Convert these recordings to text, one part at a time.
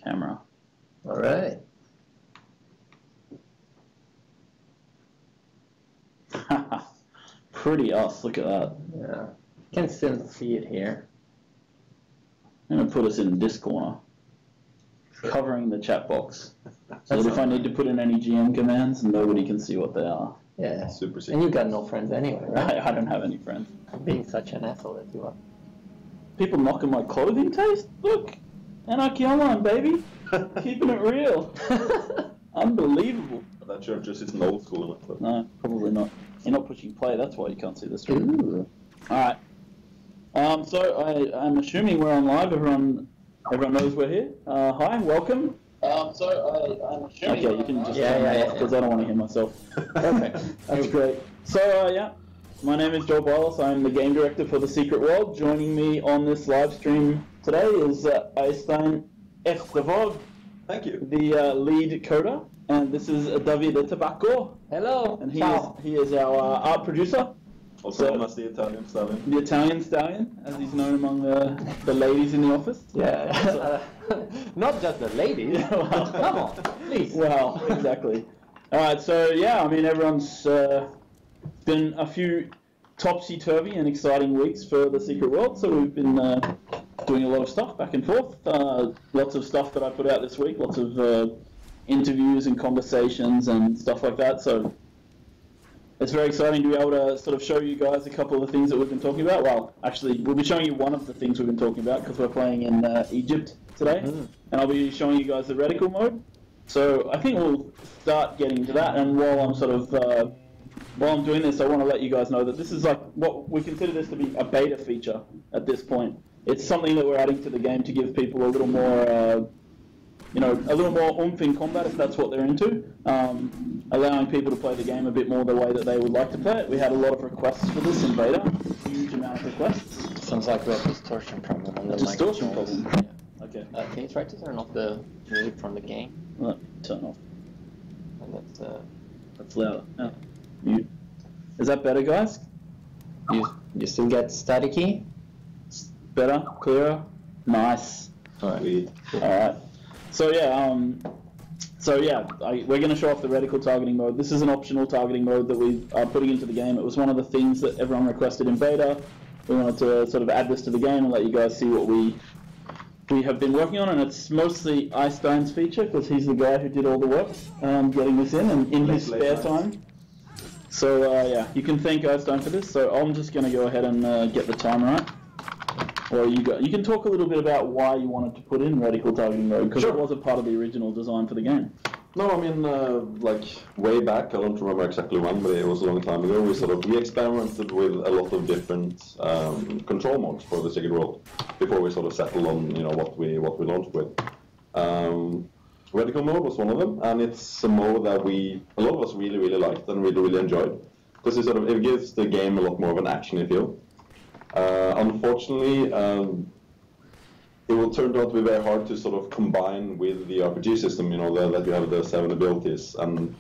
camera. All right. Pretty us, look at that. Yeah. You can still see it here. I'm going to put us in this corner, covering the chat box. So that if I need to put in any GM commands, nobody can see what they are. Yeah. Super secret. And you got no friends anyway, right? I don't have any friends. Being such an asshole that you are. People knocking my clothing taste? Look! Anarchy Online, baby! Keeping it real! Unbelievable. That shirt just isn't old school enough. Though. No, probably not. You're not pushing play, that's why you can't see the stream. Ooh. Alright. So I'm assuming we're on live. Everyone knows we're here. Hi, welcome. I'm assuming. Okay, you can just because I don't want to hear myself. Perfect. That's great. So yeah, my name is Joel Bylos. I'm the game director for The Secret World. Joining me on this live stream today is Øystein Eftevaag. Thank you. The lead coder, and this is Davide Tabaccodo. Hello. And he is our art producer. Also known as the Italian stallion. The Italian stallion, as he's known among the ladies in the office. Yeah. Not just the ladies. Well, come on, please. Well, exactly. All right, so yeah, I mean, everyone's been a few topsy-turvy and exciting weeks for The Secret World, so we've been doing a lot of stuff back and forth. Lots of stuff that I put out this week, lots of interviews and conversations and stuff like that, so it's very exciting to be able to sort of show you guys a couple of the things that we've been talking about. Well, actually, we'll be showing you one of the things we've been talking about because we're playing in Egypt today, and I'll be showing you guys the Reticule mode. So I think we'll start getting to that, and while I'm sort of while I'm doing this, I want to let you guys know that this is like what we consider this to be a beta feature at this point. It's something that we're adding to the game to give people a little more, a little more oomph in combat if that's what they're into, allowing people to play the game a bit more the way that they would like to play it. We had a lot of requests for this in beta, a huge amount of requests. Sounds like we have a distortion problem on the Distortion microphones. problem? Yeah. Okay. Can you try to turn off the music from the game? Turn off. And That's louder. Yeah. Mute. Is that better, guys? you still get staticky? Better? Clearer? Nice. Alright. Alright. So yeah, we're going to show off the reticle targeting mode. This is an optional targeting mode that we are putting into the game. It was one of the things that everyone requested in beta. We wanted to sort of add this to the game and let you guys see what we have been working on, and it's mostly Øystein's feature because he's the guy who did all the work getting this in his spare time. So yeah, you can thank Øystein for this. So I'm just going to go ahead and get the time right. Or you can talk a little bit about why you wanted to put in reticle targeting mode, because it was a part of the original design for the game. No, I mean, like way back, I don't remember exactly when, but it was a long time ago, we experimented with a lot of different control modes for The Secret World before we sort of settled on, what we launched with. Reticle mode was one of them, and it's a mode that a lot of us really, really liked and really enjoyed, because it gives the game a lot more of an action-y feel. Unfortunately, it will turn out to be very hard to sort of combine with the RPG system, that you have the 7 abilities, and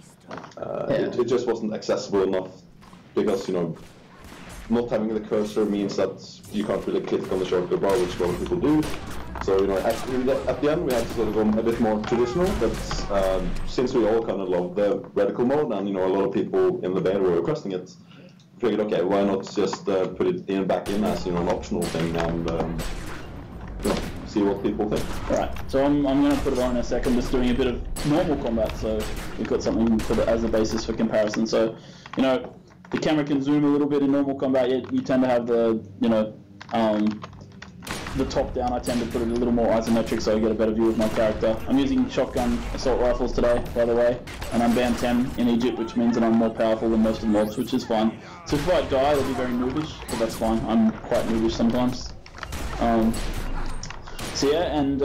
it just wasn't accessible enough, because, not having the cursor means that you can't really click on the shortcut bar, which a lot of people do. So, at the end we had to sort of go a bit more traditional, but since we all kind of love the reticle mode, and, a lot of people in the beta were requesting it, figured, okay, why not just put it back in as an optional thing and see what people think. Alright, so I'm going to put it on in a second, just doing a bit of normal combat, so we've got something as a basis for comparison. So, the camera can zoom a little bit in normal combat, yet you tend to have the top down. I tend to put it a little more isometric so I get a better view of my character. I'm using shotgun assault rifles today, by the way, and I'm band 10 in Egypt, which means that I'm more powerful than most of the mobs, which is fine. So if I die, it'll be very noobish, but that's fine. I'm quite noobish sometimes. So yeah, and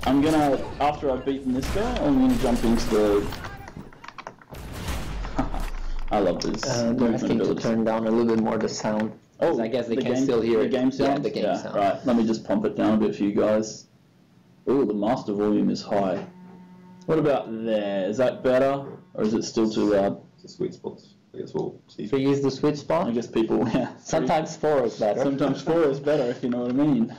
I'm gonna, after I've beaten this guy, I'm gonna jump into the... I love this. They're asking to turn down a little bit more the sound. Oh, I guess they can still hear the game sound? Yeah, the game sound. Right, let me just pump it down a bit for you guys. Ooh, the master volume is high. What about there? Is that better, or is it still too loud? It's a sweet spot. I guess we'll see. 3 is the sweet spot? I guess people, yeah. Sometimes 4 is better. Sometimes 4 is better, if you know what I mean.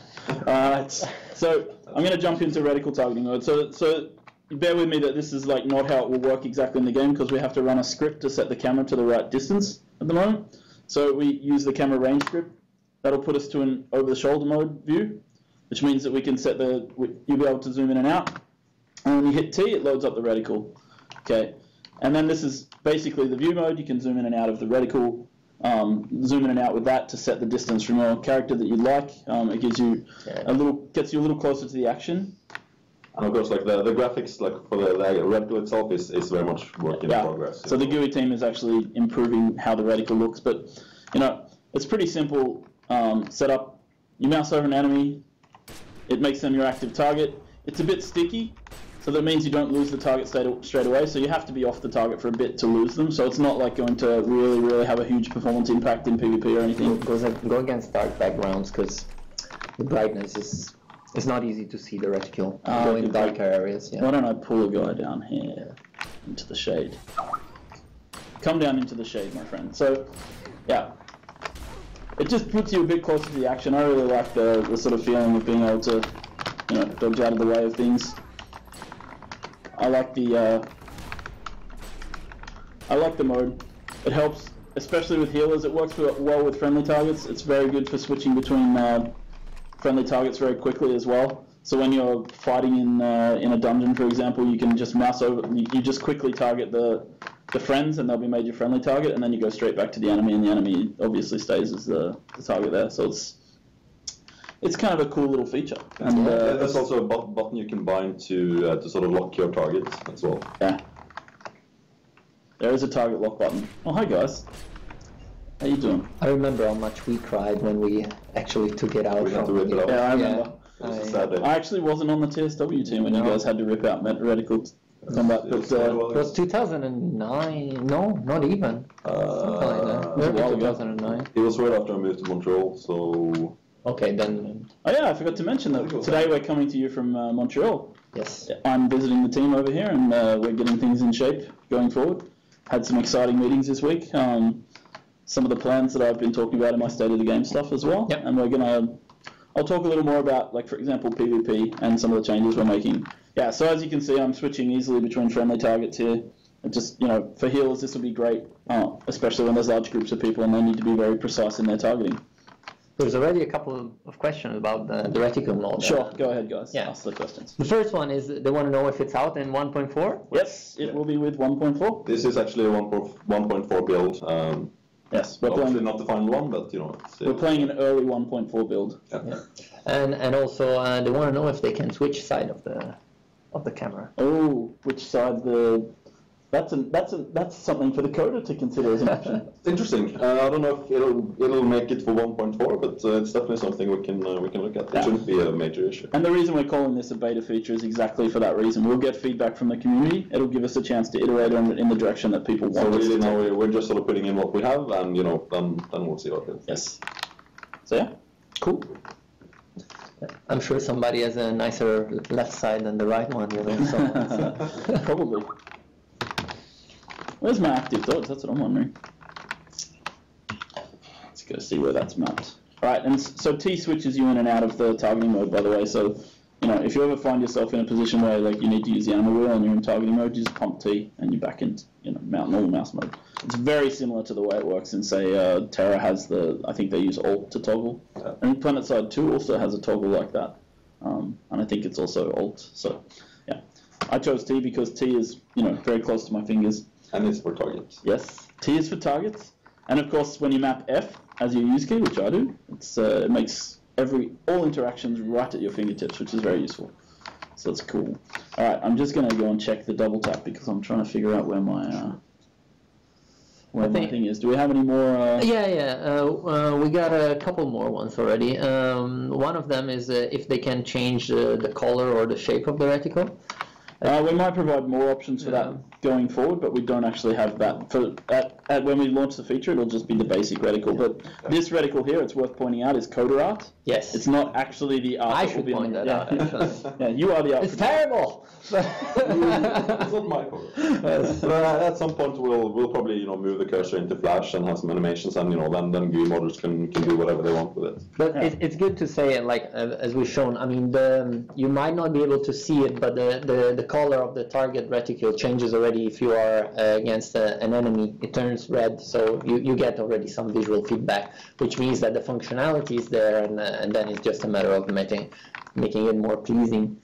Alright, so I'm going to jump into reticle targeting mode. So bear with me that this is like not how it will work exactly in the game, because we have to run a script to set the camera to the right distance at the moment. So we use the camera range script. That'll put us to an over-the-shoulder mode view, which means that we can set you'll be able to zoom in and out. And when you hit T, it loads up the reticle. Okay, and then this is basically the view mode. You can zoom in and out of the reticle, zoom in and out with that to set the distance from your character that you like. It gives you gets you a little closer to the action. And of course, like the graphics, like for the reticle itself, is very much work in progress. So the GUI team is actually improving how the reticle looks, but it's pretty simple setup. You mouse over an enemy, it makes them your active target. It's a bit sticky, so that means you don't lose the target straight away. So you have to be off the target for a bit to lose them. So it's not like going to really have a huge performance impact in PvP or anything. Go against dark backgrounds because the brightness is. It's not easy to see the reticule. Go in darker areas. Yeah. Why don't I pull a guy down here into the shade? Come down into the shade, my friend. So, yeah, it just puts you a bit closer to the action. I really like the sort of feeling of being able to, dodge out of the way of things. I like the mode. It helps, especially with healers. It works well with friendly targets. It's very good for switching between friendly targets very quickly as well. So when you're fighting in a dungeon, for example, you can just mouse over. You just quickly target the friends, and they'll be made your friendly target, and then you go straight back to the enemy, and the enemy obviously stays as the target there. So it's kind of a cool little feature. And there's also a button you can bind to sort of lock your target as well. Yeah. There is a target lock button. Oh, hi guys. How you doing? I remember how much we cried when we actually took it out. We had to rip it out. Yeah, I remember. Yeah. I actually wasn't on the TSW team when you guys had to rip out reticle combat. But, it was 2009. No, not even. Something like that. It was 2009. It was right after I moved to Montreal, so... Okay, then... Oh yeah, I forgot to mention that today we're coming to you from Montreal. Yes. I'm visiting the team over here, and we're getting things in shape going forward. Had some exciting meetings this week. Some of the plans that I've been talking about in my State of the Game stuff as well. Yep. And I'll talk a little more about, like, for example, PvP and some of the changes we're making. Yeah, so as you can see, I'm switching easily between friendly targets here. It just, for healers, this will be great, especially when there's large groups of people and they need to be very precise in their targeting. There's already a couple of questions about the reticle mode. Sure, go ahead, guys. Yeah. Ask the questions. The first one is they want to know if it's out in 1.4? Yes, it will be with 1.4. This is actually a 1.4 build. Yes, obviously not the final one, but we're playing an early 1.4 build. Yeah. And also they want to know if they can switch side of the camera. Oh, which side that's something for the coder to consider as an option. Interesting. I don't know if it'll make it for 1.4, but it's definitely something we can look at. It shouldn't be a major issue. And the reason we're calling this a beta feature is exactly for that reason. We'll get feedback from the community. It'll give us a chance to iterate on it in the direction that people want. So really now we're just sort of putting in what we have, and then we'll see what it is. Yes. So yeah, cool. I'm sure somebody has a nicer left side than the right one. So. Probably. Where's my active dodge? That's what I'm wondering. Let's go see where that's mapped. Alright, and so T switches you in and out of the targeting mode, by the way. So, if you ever find yourself in a position where you need to use the animal wheel and you're in targeting mode, you just pump T and you're back in normal mouse mode. It's very similar to the way it works in, say, Terra has I think they use Alt to toggle. And PlanetSide 2 also has a toggle like that. And I think it's also Alt. So, yeah. I chose T because T is, very close to my fingers. And it's for targets. Yes, T is for targets. And of course, when you map F as your use key, which I do, it makes all interactions right at your fingertips, which is very useful. So that's cool. All right, I'm just going to go and check the double tap because I'm trying to figure out where my my thing is. Do we have any more? We got a couple more ones already. One of them is if they can change the color or the shape of the reticle. We might provide more options for that going forward, but we don't actually have that. When we launch the feature, it'll just be the basic reticle. But this reticle here, it's worth pointing out, is coder art. Yes. It's not actually the art. I should point that out, actually. Yeah, you are the art. It's terrible! It's not my code. But at some point we'll probably move the cursor into Flash and have some animations, and then GUI models can do whatever they want with it. But it's good to say, like as we've shown. I mean, you might not be able to see it, but the color of the target reticule changes already if you are against an enemy. It turns red, so you get already some visual feedback, which means that the functionality is there, and then it's just a matter of making it more pleasing.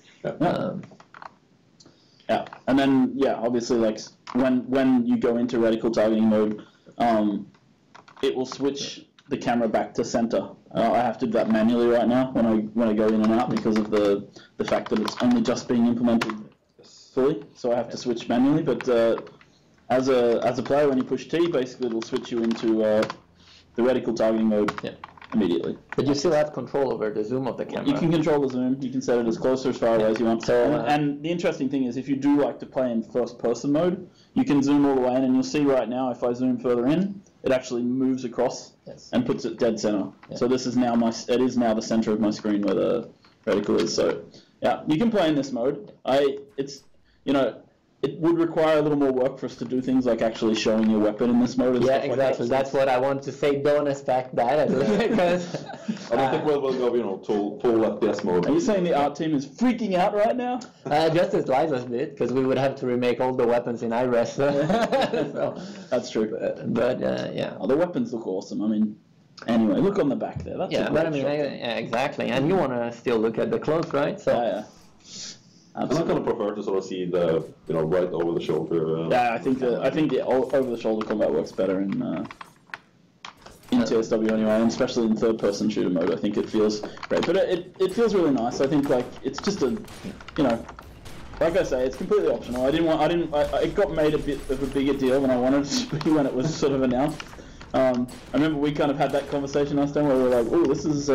Yeah, and then obviously, like when you go into reticle targeting mode, it will switch the camera back to center. I have to do that manually right now when I go in and out because of the fact that it's only just being implemented fully. So I have to switch manually. But as a player, when you push T, basically it'll switch you into the reticle targeting mode immediately. But you still have control over the zoom of the camera. You can control the zoom. You can set it as close or as far away as you want. So, and the interesting thing is, if you do like to play in first-person mode, you can zoom all the way in, and you'll see right now, if I zoom further in, it actually moves across and puts it dead center. Yeah. So this is now it is now the center of my screen where the reticle is. So yeah, you can play in this mode. It would require a little more work for us to do things like actually showing your weapon in this mode. And yeah, stuff exactly. Like that. That's what I want to say. Don't expect that. Because I don't think we'll go, full FPS mode. Are you saying the art team is freaking out right now? Just as Liza's did, because we would have to remake all the weapons in iRes. So, that's true. But yeah. Oh, the weapons look awesome. I mean, anyway, look on the back there. That's but I mean, exactly. And you want to still look at the clothes, right? So. Yeah. I'm not going to prefer to sort of see the right over the shoulder. I think the over the shoulder combat works better in TSW anyway, and especially in third person shooter mode. I think it feels great, but it feels really nice. I think like it's just like I say, it's completely optional. It got made a bit of a bigger deal than I wanted it to be when it was sort of announced. I remember we kind of had that conversation last time where we were like, oh, this is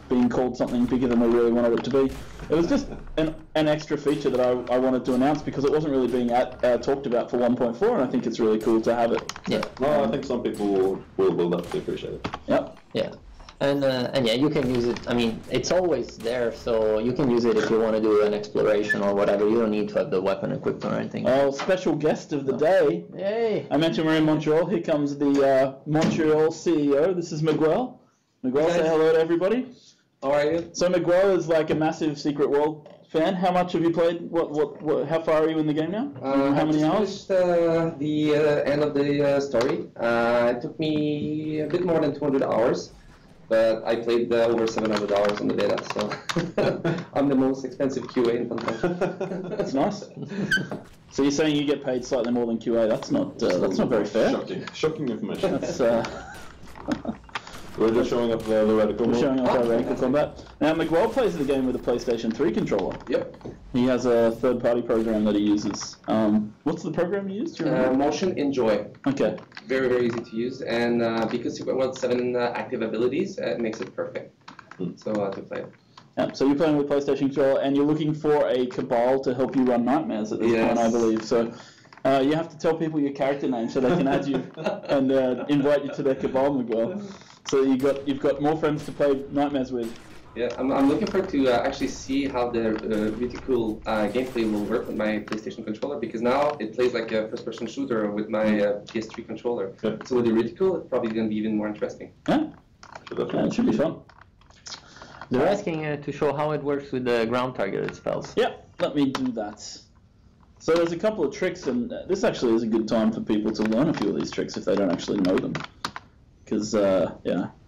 being called something bigger than we really wanted it to be. It was just an extra feature that I wanted to announce because it wasn't really being talked about for 1.4, and I think it's really cool to have it. Yeah. Well, I think some people will definitely appreciate it. Yep. Yeah. And you can use it. I mean, it's always there, so you can use it if you want to do an exploration or whatever. You don't need to have the weapon equipped or anything. Oh, special guest of the day. Yay! I mentioned we're in Montreal. Here comes the Montreal CEO. This is Miguel. Miguel, say hello to everybody. How are you? So Miguel is like a massive Secret World fan. How much have you played? What? How far are you in the game now? How many hours? I finished the end of the story. It took me a bit more than 200 hours. But I played over $700 on the beta, so I'm the most expensive QA in FunCom. That's nice. So you're saying you get paid slightly more than QA? That's not very fair. Shocking information. That's. We're just showing up the reticle. We're showing off our reticle combat. Now Miguel plays the game with a PlayStation 3 controller. Yep. He has a third-party program that he uses. What's the program you use? Motion Enjoy. Okay. Very, very easy to use, and because Secret World 7 active abilities, it makes it perfect. So to play it. Yeah, so you're playing with PlayStation controller, and you're looking for a Cabal to help you run nightmares at this point, I believe. So you have to tell people your character name so they can add you and invite you to their Cabal, Miguel. So you've got more friends to play nightmares with. Yeah, I'm looking forward to actually see how the Reticule gameplay will work with my PlayStation controller, because now it plays like a first-person shooter with my PS3 controller. Yeah. So with the Reticule, it's probably going to be even more interesting. Yeah, it should be fun. They're asking to show how it works with the ground-targeted spells. Yeah, let me do that. So there's a couple of tricks, and this actually is a good time for people to learn a few of these tricks if they don't actually know them. Because,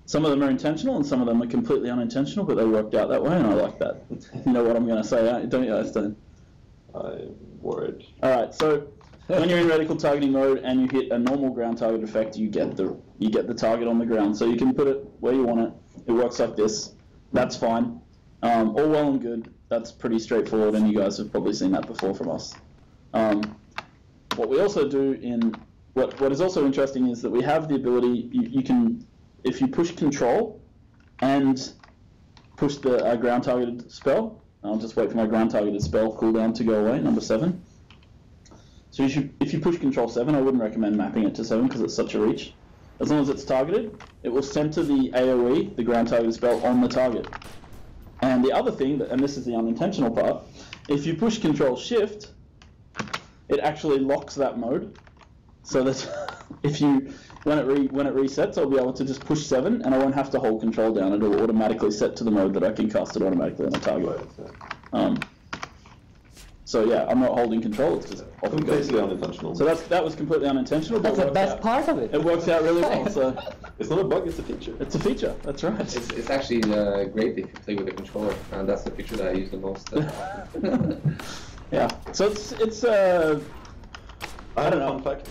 some of them are intentional and some of them are completely unintentional, but they worked out that way, and I like that. You know what I'm going to say, don't you, Øystein? I'm worried. Alright, so when you're in reticle targeting mode and you hit a normal ground target effect, you get the target on the ground. So you can put it where you want it. It works like this. That's fine. All well and good. That's pretty straightforward, and you guys have probably seen that before from us. What we also do what is also interesting is that we have the ability, you can, if you push control and push the ground targeted spell, I'll just wait for my ground targeted spell cooldown to go away, number 7. So if you push control 7, I wouldn't recommend mapping it to 7 because it's such a reach. As long as it's targeted, it will center the AoE, the ground targeted spell, on the target. And the other thing, and this is the unintentional part, if you push control shift, it actually locks that mode. So that if you when it resets, I'll be able to just push 7, and I won't have to hold control down. It'll automatically set to the mode that I can cast it automatically on a target. So yeah, I'm not holding control. It's just completely unintentional. So that was completely unintentional. That's the best part of it. It works out really well. So it's not a bug; it's a feature. It's a feature. That's right. It's actually great if you play with a controller, and that's the feature that I use the most. Yeah. So it's I don't know. Fun fact.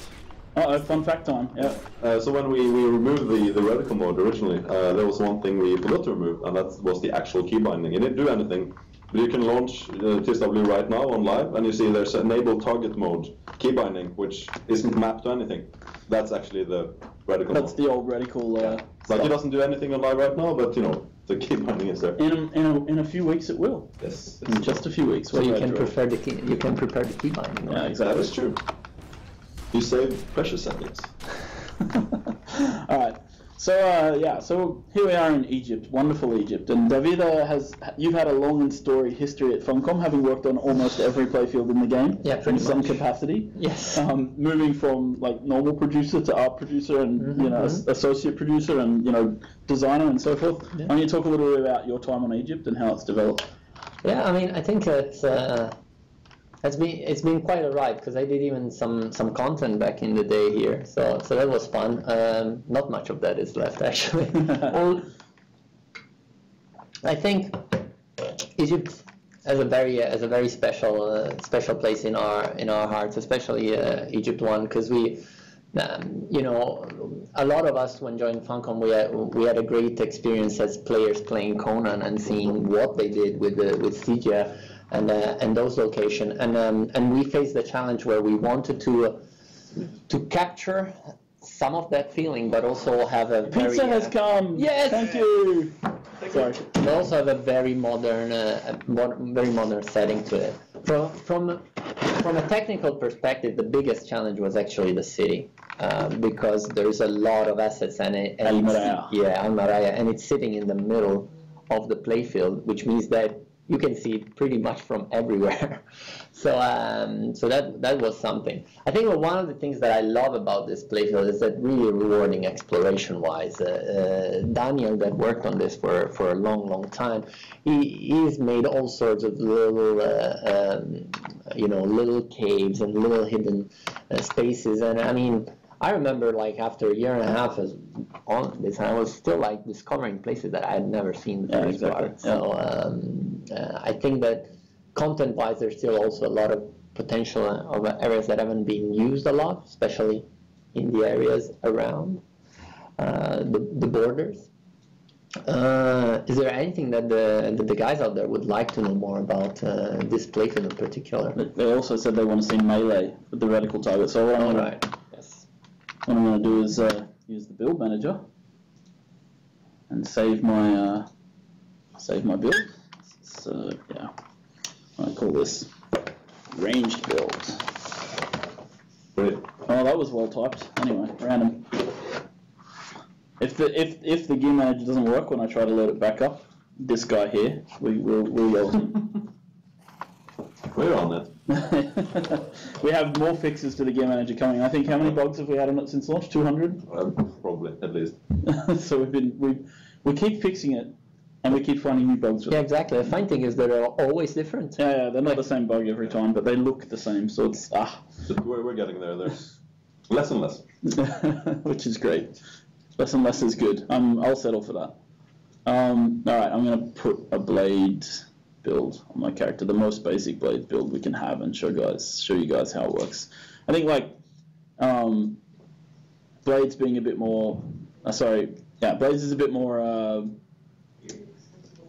Oh, fun fact time. Yeah. So when we removed the reticle mode originally, there was one thing we forgot to remove, and that was the actual key binding. It didn't do anything. But you can launch TSW right now on live, and you see there's enable target mode key binding, which isn't mapped to anything. That's actually the reticle. That's the old reticle. Like it doesn't do anything on live right now, but you know the key binding is there. In a few weeks it will. Yes. In just a few weeks. So you can prepare the key. You can prepare the key binding. Yeah, exactly. That is true. You save precious seconds. All right. So so here we are in Egypt, wonderful Egypt, and Davide you've had a long and storied history at FunCom, having worked on almost every playfield in the game, in some capacity. Yes. Moving from like normal producer to art producer, and associate producer, and designer and so forth. Yeah. Can you talk a little bit about your time on Egypt and how it's developed? Yeah, I mean, I think it's been quite a ride, because I did even some content back in the day here, so that was fun. Not much of that is left, actually. I think Egypt has a very special place in our hearts, especially Egypt 1, because we. A lot of us, when joining FunCom, we had a great experience as players playing Conan and seeing what they did with Stygia and those locations, and we faced the challenge where we wanted to capture some of that feeling, but also have a pizza has come. Yes, thank you. Sorry. But also have a very modern setting to it. From a technical perspective, the biggest challenge was actually the city, because there's a lot of assets and Al-Maraya, and it's sitting in the middle of the playfield, which means that you can see it pretty much from everywhere. So that was something. I think one of the things that I love about this playfield is that really rewarding exploration-wise. Daniel, that worked on this for a long time, he's made all sorts of little little caves and little hidden spaces. And I mean, I remember like after a year and a half on this, I was still like discovering places that I had never seen before. Exactly. So I think that content-wise, there's still also a lot of potential of areas that haven't been used a lot, especially in the areas around the borders. Is there anything that the guys out there would like to know more about this playfield in particular? They also said they want to see melee with the reticle target. So what I'm going to do is use the build manager and save my build. So yeah, I call this ranged build. Great. Oh, that was well typed. Anyway, random. If the gear manager doesn't work when I try to load it back up, this guy here, we'll yell at him. We're on it. We have more fixes to the gear manager coming. I think how many bugs have we had on it since launch? 200? Probably, at least. So we keep fixing it, and we keep finding new bugs with Yeah, it. exactly. The fine thing is that they're always different. Yeah, they're not the same bug every time, but they look the same. So it's We're getting there. There's less and less. which is great. Less and less is good. I'll settle for that. All right, I'm going to put a blade build on my character, the most basic blade build we can have, and show you guys how it works. I think like blades being a bit more. Blades is a bit more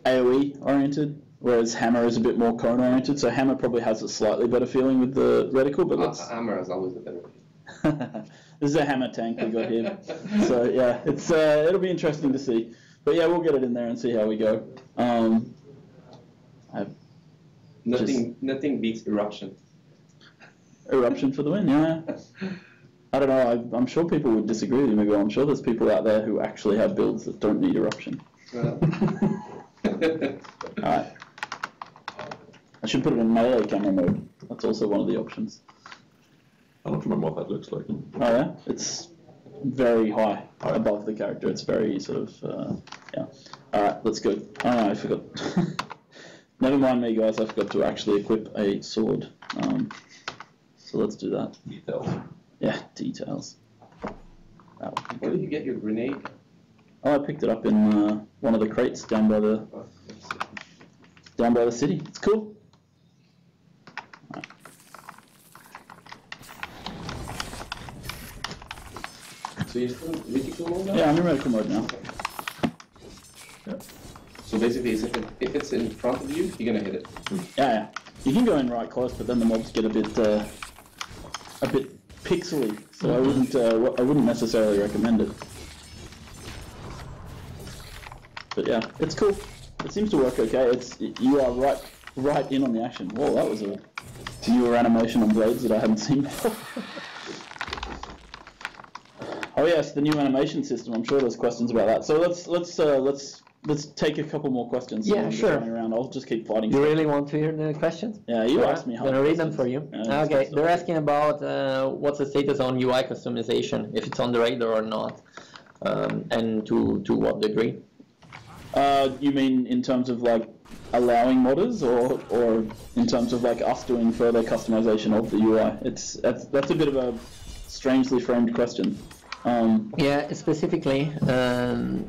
AOE oriented, whereas hammer is a bit more cone oriented. So hammer probably has a slightly better feeling with the reticle, but hammer is always the better. This is a hammer tank we got here. So yeah, it'll be interesting to see. But yeah, we'll get it in there and see how we go. I have Nothing beats eruption. Eruption for the win, yeah. I don't know, I'm sure people would disagree with me, but I'm sure there's people out there who actually have builds that don't need eruption. Alright. I should put it in melee camera mode. That's also one of the options. I don't remember what that looks like. Oh yeah? It's very high above the character. It's very sort of, yeah. Alright, let's go. Oh no, I forgot. Never mind me, guys. I forgot to actually equip a sword. So let's do that. Details. Yeah, details. Where did you get your grenade? Oh, I picked it up in one of the crates down by the city. It's cool. Right. So you're still in Reticule mode now? Yeah, I'm in Reticule mode now. Yeah. So basically, if it's in front of you, you're gonna hit it. Yeah. You can go in right close, but then the mobs get a bit pixely. So I wouldn't necessarily recommend it. But yeah, it's cool. It seems to work okay. You are right in on the action. Whoa, that was a newer animation on blades that I hadn't seen before. Oh yes, the new animation system. I'm sure there's questions about that. So let's take a couple more questions. Yeah, sure. Around. I'll just keep fighting. You really want to hear the questions? Yeah, you asked me. I'm gonna read them for you. Okay, they're asking about what's the status on UI customization, if it's on the radar or not, and to what degree. You mean in terms of like allowing modders, or in terms of like us doing further customization of the UI? That's a bit of a strangely framed question. Yeah, specifically,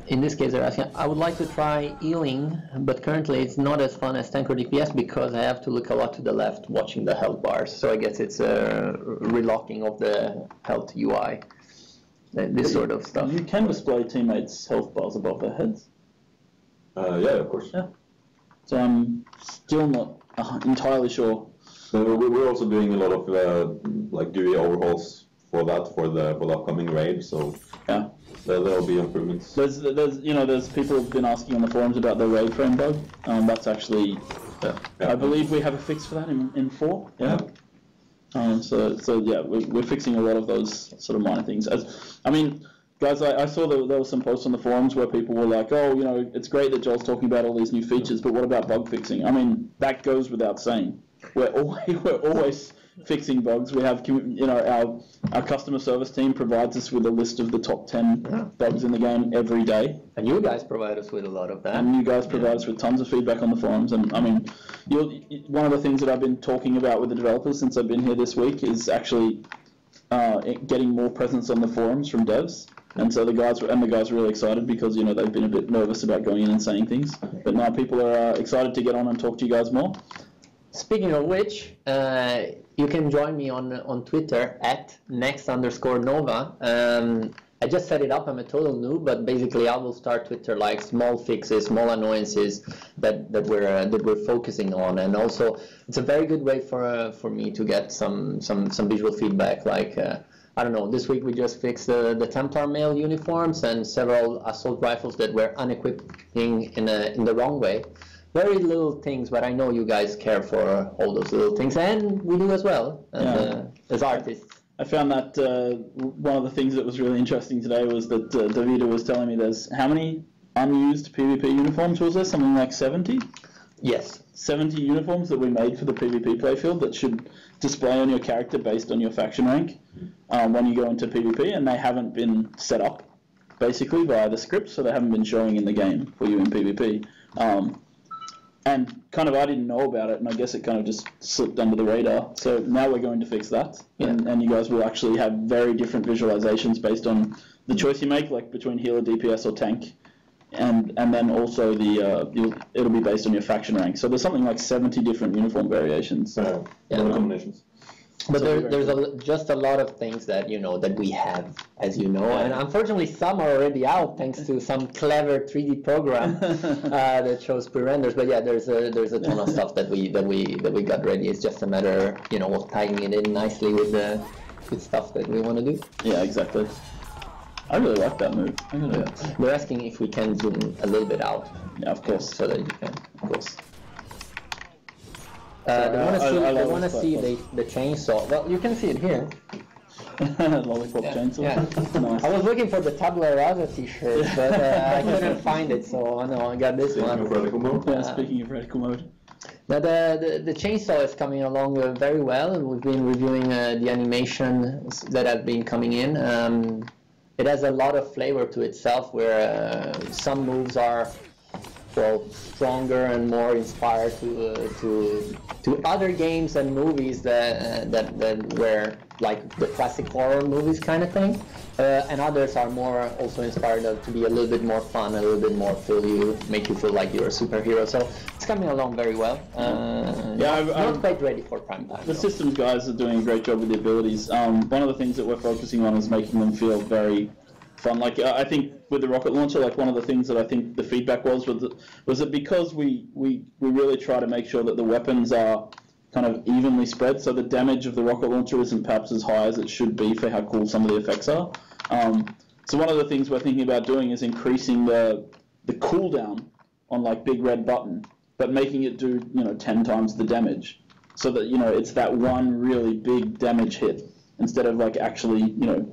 in this case they're asking, I would like to try healing, but currently it's not as fun as tank or DPS because I have to look a lot to the left watching the health bars, so I guess it's a relocking of the health UI, this sort of stuff. You can display teammates' health bars above their heads. Yeah, of course. Yeah. So I'm still not entirely sure. So we're also doing a lot of like GUI overhauls for the upcoming raid. So yeah, there'll be improvements. There's people who've been asking on the forums about the raid frame bug. That's actually, I believe we have a fix for that in 4. Yeah. So yeah, we're fixing a lot of those sort of minor things. Guys, I saw that there were some posts on the forums where people were like, oh, it's great that Joel's talking about all these new features, but what about bug fixing? I mean, that goes without saying. We're always fixing bugs. We have, our customer service team provides us with a list of the top 10 bugs in the game every day. And you guys provide us with a lot of that. And you guys provide us with tons of feedback on the forums. And I mean, one of the things that I've been talking about with the developers since I've been here this week is actually getting more presence on the forums from devs. And so the guys are really excited because they've been a bit nervous about going in and saying things, but now people are excited to get on and talk to you guys more. Speaking of which, you can join me on Twitter at @next_Nova. I just set it up. I'm a total noob, but basically I will start Twitter like small fixes, small annoyances that we're focusing on, and also it's a very good way for me to get some visual feedback. Like I don't know, this week we just fixed the Templar male uniforms and several assault rifles that were unequipping in the wrong way. Very little things, but I know you guys care for all those little things, and we do as well, as artists. I found that one of the things that was really interesting today was that Davide was telling me there's how many unused PvP uniforms was there? Something like 70? Yes. 70 uniforms that we made for the PvP playfield that should display on your character based on your faction rank when you go into PvP, and they haven't been set up basically via the script, so they haven't been showing in the game for you in PvP. And kind of I didn't know about it, and I guess it kind of just slipped under the radar. So now we're going to fix that, and you guys will actually have very different visualizations based on the choice you make, like between healer, DPS, or tank. And then also it'll be based on your faction rank. So there's something like 70 different uniform variations. Combinations. But there's just a lot of things that that we have, as you know, and unfortunately some are already out thanks to some clever 3D program that shows pre-renders. But yeah, there's a ton of stuff that we got ready. It's just a matter of tying it in nicely with stuff that we want to do. Yeah, exactly. I really like that move. They're asking if we can zoom a little bit out. Yeah, of course. So that you can, of course. They want to see the chainsaw. Well, you can see it here. Lollipop chainsaw. Yeah. Nice. I was looking for the Tabula Rasa t-shirt, but I couldn't find it, so no, I got this one. Speaking of reticle mode. Yeah, speaking of reticle mode. Now the chainsaw is coming along very well, and we've been reviewing the animations that have been coming in. It has a lot of flavor to itself, where some moves are stronger and more inspired to other games and movies that were like the classic horror movies kind of thing, and others are more also inspired to be a little bit more fun, a little bit more make you feel like you're a superhero. So it's coming along very well. Not quite ready for prime time. The systems guys are doing a great job with the abilities. One of the things that we're focusing on is making them feel very fun. Like I think with the rocket launcher, like one of the things that I think the feedback was that because we really try to make sure that the weapons are kind of evenly spread, so the damage of the rocket launcher isn't perhaps as high as it should be for how cool some of the effects are. So one of the things we're thinking about doing is increasing the cooldown on like big red button, but making it do 10 times the damage, so that it's that one really big damage hit. Instead of like actually, you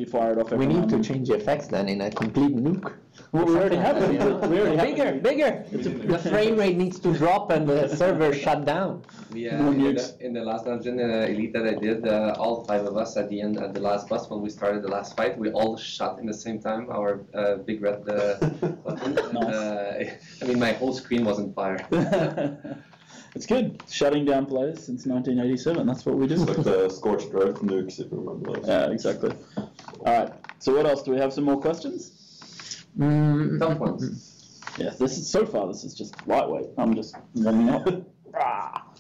fire it off every We need to time. change the effects then in a complete nuke. Well, we already have it. We already have it. Bigger. The frame rate needs to drop and the server shut down. In the last dungeon elite that I did, all 5 of us at the end, at the last boss, when we started the last fight, we all shot in the same time, our big red button. Nice. I mean, my whole screen was on fire. It's good. Shutting down players since 1987. That's what we do. It's like the scorched earth nukes, if you remember those. Yeah, exactly. All right. So what else? Do we have some more questions? Tough ones. Yeah. This is just lightweight. I'm just warming up.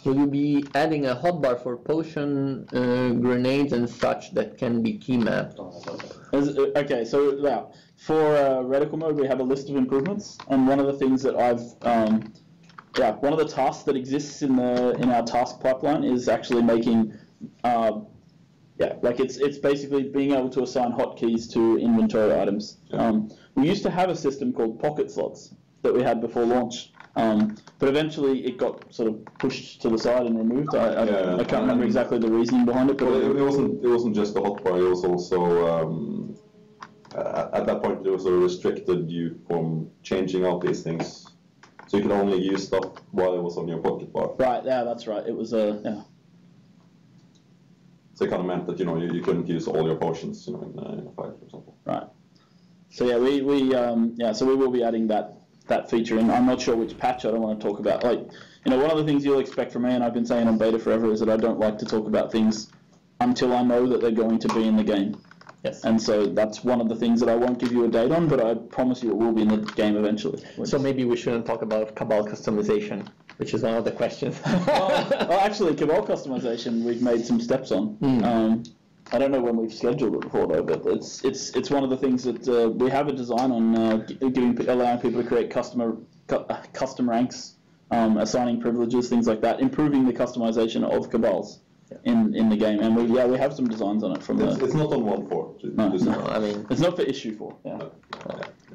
Will you be adding a hotbar for potion, grenades and such that can be key mapped? Okay. So yeah, for reticle mode, we have a list of improvements, and one of the things that one of the tasks that exists in our task pipeline is actually making, it's basically being able to assign hotkeys to inventory items. We used to have a system called pocket slots that we had before launch, but eventually it got sort of pushed to the side and removed. I can't remember exactly the reasoning behind it. But it wasn't just the hotbar. It was also at that point it was restricted you from changing out these things. So you could only use stuff while it was on your pocket bar. Right, yeah, that's right. It was So it kind of meant that you couldn't use all your potions in a fight, for example. Right. So yeah, so we will be adding that feature in. I'm not sure which patch. I don't want to talk about. One of the things you'll expect from me, and I've been saying on beta forever, is that I don't like to talk about things until I know that they're going to be in the game. Yes. And so that's one of the things that I won't give you a date on, but I promise you it will be in the game eventually. So maybe we shouldn't talk about Cabal customization, which is one of the questions. well, actually, Cabal customization we've made some steps on. I don't know when we've scheduled it before though, but it's one of the things that we have a design on allowing people to create custom ranks, assigning privileges, things like that, improving the customization of Cabals. In the game, and we have some designs on it from it's not on 1.4. No, I mean it's not for issue 4. Yeah,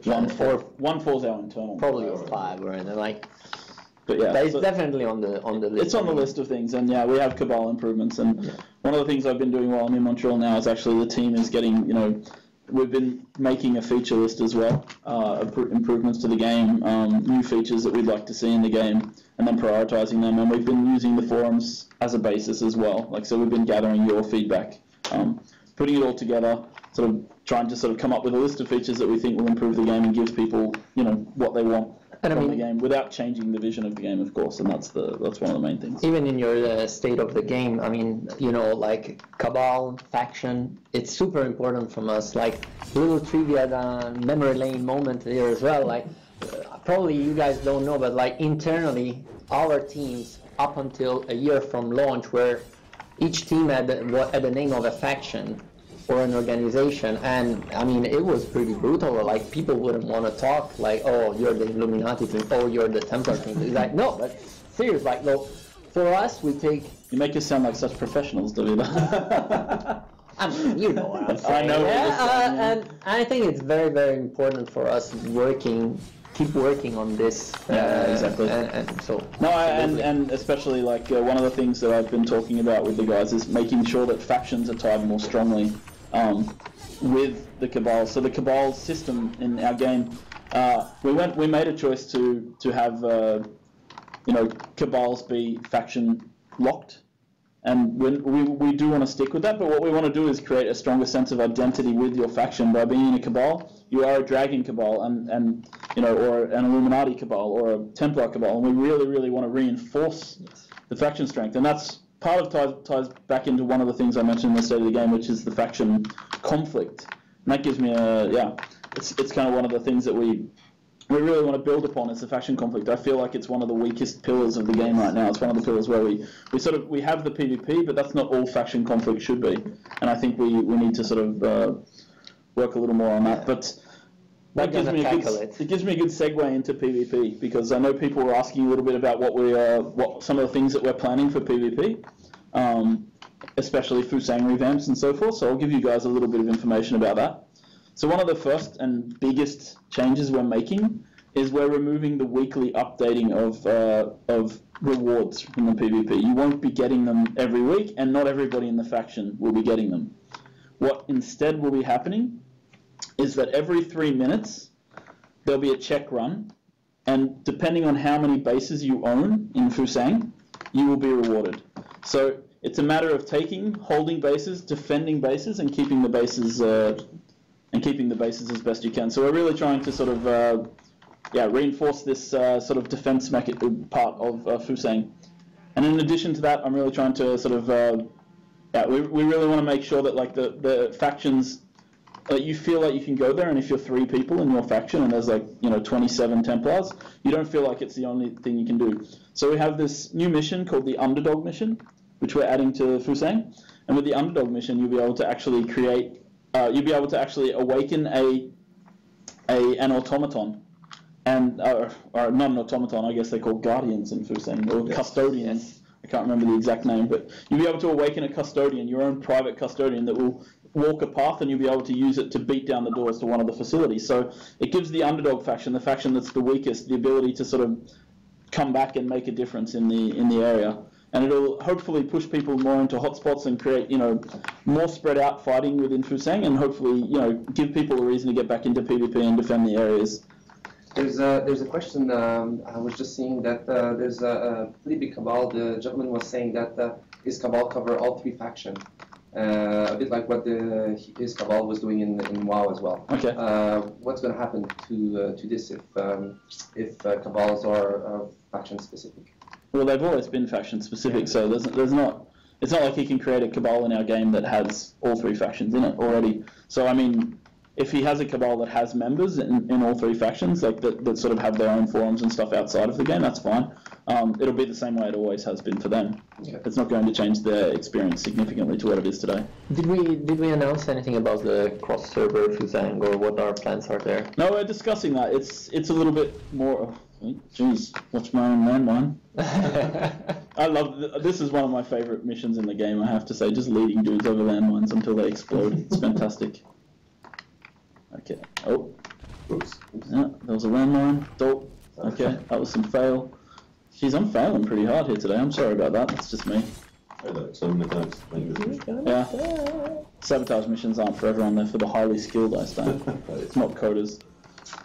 1.4 is our internal. Probably was 5 or anything like. But yeah, but it's definitely on the list. It's on the list of things, and yeah, we have Cabal improvements, and one of the things I've been doing while I'm in Montreal now is actually the team is getting we've been making a feature list as well, improvements to the game, new features that we'd like to see in the game, and then prioritizing them. And we've been using the forums as a basis as well. So we've been gathering your feedback, putting it all together, sort of trying to sort of come up with a list of features that we think will improve the game and give people, what they want from the game without changing the vision of the game, of course. And that's one of the main things. Even in your state of the game, I mean, like Cabal faction, it's super important from us. Like little trivia, memory lane moment here as well. Like probably you guys don't know, but like internally, our teams up until a year from launch, where each team had the name of a faction or an organization, and I mean it was pretty brutal. Like people wouldn't want to talk like, oh, you're the Illuminati team, oh, you're the Templar team. It's like, no, but serious, like, no, for us we take. You make us sound like such professionals, Davide. I mean, you know what I'm saying. I know. And I think it's very, very important for us working keep working on this. Exactly. And so. No, and especially like one of the things that I've been talking about with the guys is making sure that factions are tied more strongly with the Cabal. So the Cabal system in our game, we made a choice to have Cabals be faction locked. And we do want to stick with that, but what we want to do is create a stronger sense of identity with your faction. By being in a Cabal, you are a Dragon Cabal, and or an Illuminati Cabal, or a Templar Cabal, and we really, really want to reinforce the faction strength. And that's part of ties back into one of the things I mentioned in the state of the game, which is the faction conflict. And that gives me it's kind of one of the things that we really want to build upon is the faction conflict. I feel like it's one of the weakest pillars of the game right now. It's one of the pillars where we have the PvP, but that's not all faction conflict should be. And I think we need to sort of work a little more on that. But that gives me it gives me a good segue into PvP, because I know people were asking a little bit about what some of the things that we're planning for PvP, especially Fusang revamps and so forth. So I'll give you guys a little bit of information about that. So one of the first and biggest changes we're making is we're removing the weekly updating of rewards from the PvP. You won't be getting them every week, and not everybody in the faction will be getting them. What instead will be happening is that every 3 minutes there'll be a check run, and depending on how many bases you own in Fusang, you will be rewarded. So it's a matter of holding bases, defending bases, and keeping the bases as best you can. So we're really trying to sort of reinforce this sort of defense part of Fusang. And in addition to that, I'm really trying to sort of we really want to make sure that like the factions, you feel like you can go there, and if you're 3 people in your faction and there's like 27 Templars, you don't feel like it's the only thing you can do. So we have this new mission called the Underdog mission, which we're adding to Fusang. And with the Underdog mission, you'll be able to actually create. You'll be able to actually awaken an automaton, and or not an automaton. I guess they're called guardians in Fusang, or custodians. I can't remember the exact name, but you'll be able to awaken a custodian, your own private custodian, that will walk a path, and you'll be able to use it to beat down the doors to one of the facilities. So it gives the underdog faction, the faction that's the weakest, the ability to sort of come back and make a difference in the area. And it'll hopefully push people more into hotspots and create, more spread out fighting within Fusang, and hopefully, give people a reason to get back into PvP and defend the areas. There's a question. I was just seeing that there's a pretty big Cabal. The gentleman was saying that his Cabal cover all 3 factions, a bit like what his Cabal was doing in WoW as well. Okay. What's going to happen to this if Cabals are faction specific? Well, they've always been faction specific, so there's not. It's not like he can create a Cabal in our game that has all 3 factions in it already. So I mean, if he has a Cabal that has members in all 3 factions, like that sort of have their own forums and stuff outside of the game, that's fine. It'll be the same way it always has been for them. Okay. It's not going to change their experience significantly to what it is today. Did we announce anything about the cross-server Fusang, or what our plans are there? No, we're discussing that. It's a little bit more. Jeez, watch my own landmine. I love this. Is one of my favorite missions in the game, I have to say. Just leading dudes over landmines until they explode. It's fantastic. Okay. Oh. Oops. Yeah, there was a landmine. Oh. Okay, that was some fail. Jeez, I'm failing pretty hard here today. I'm sorry about that. That's just me. I died so many times. Yeah. Sabotage missions aren't for everyone. They're for the highly skilled, Øystein. It's not coders.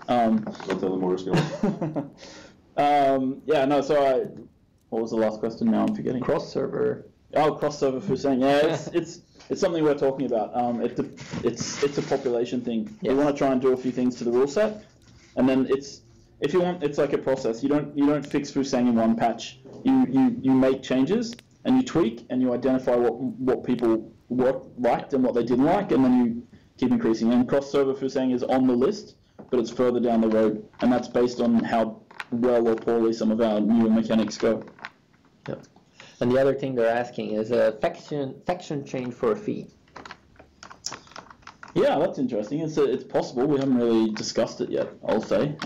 Don't tell them more skills. So what was the last question? Now I'm forgetting. Cross-server. Oh, cross-server Fusang. Yeah, it's something we're talking about. It's a population thing. Yes. We want to try and do a few things to the rule set, and then it's like a process. You don't fix Fusang in one patch. You make changes and you tweak and you identify what people liked and what they didn't like, and then you keep increasing. And cross-server Fusang is on the list, but it's further down the road, and that's based on how well or poorly some of our newer mechanics go. Yep. And the other thing they're asking is a faction change for a fee. Yeah, that's interesting. It's possible. We haven't really discussed it yet, I'll say.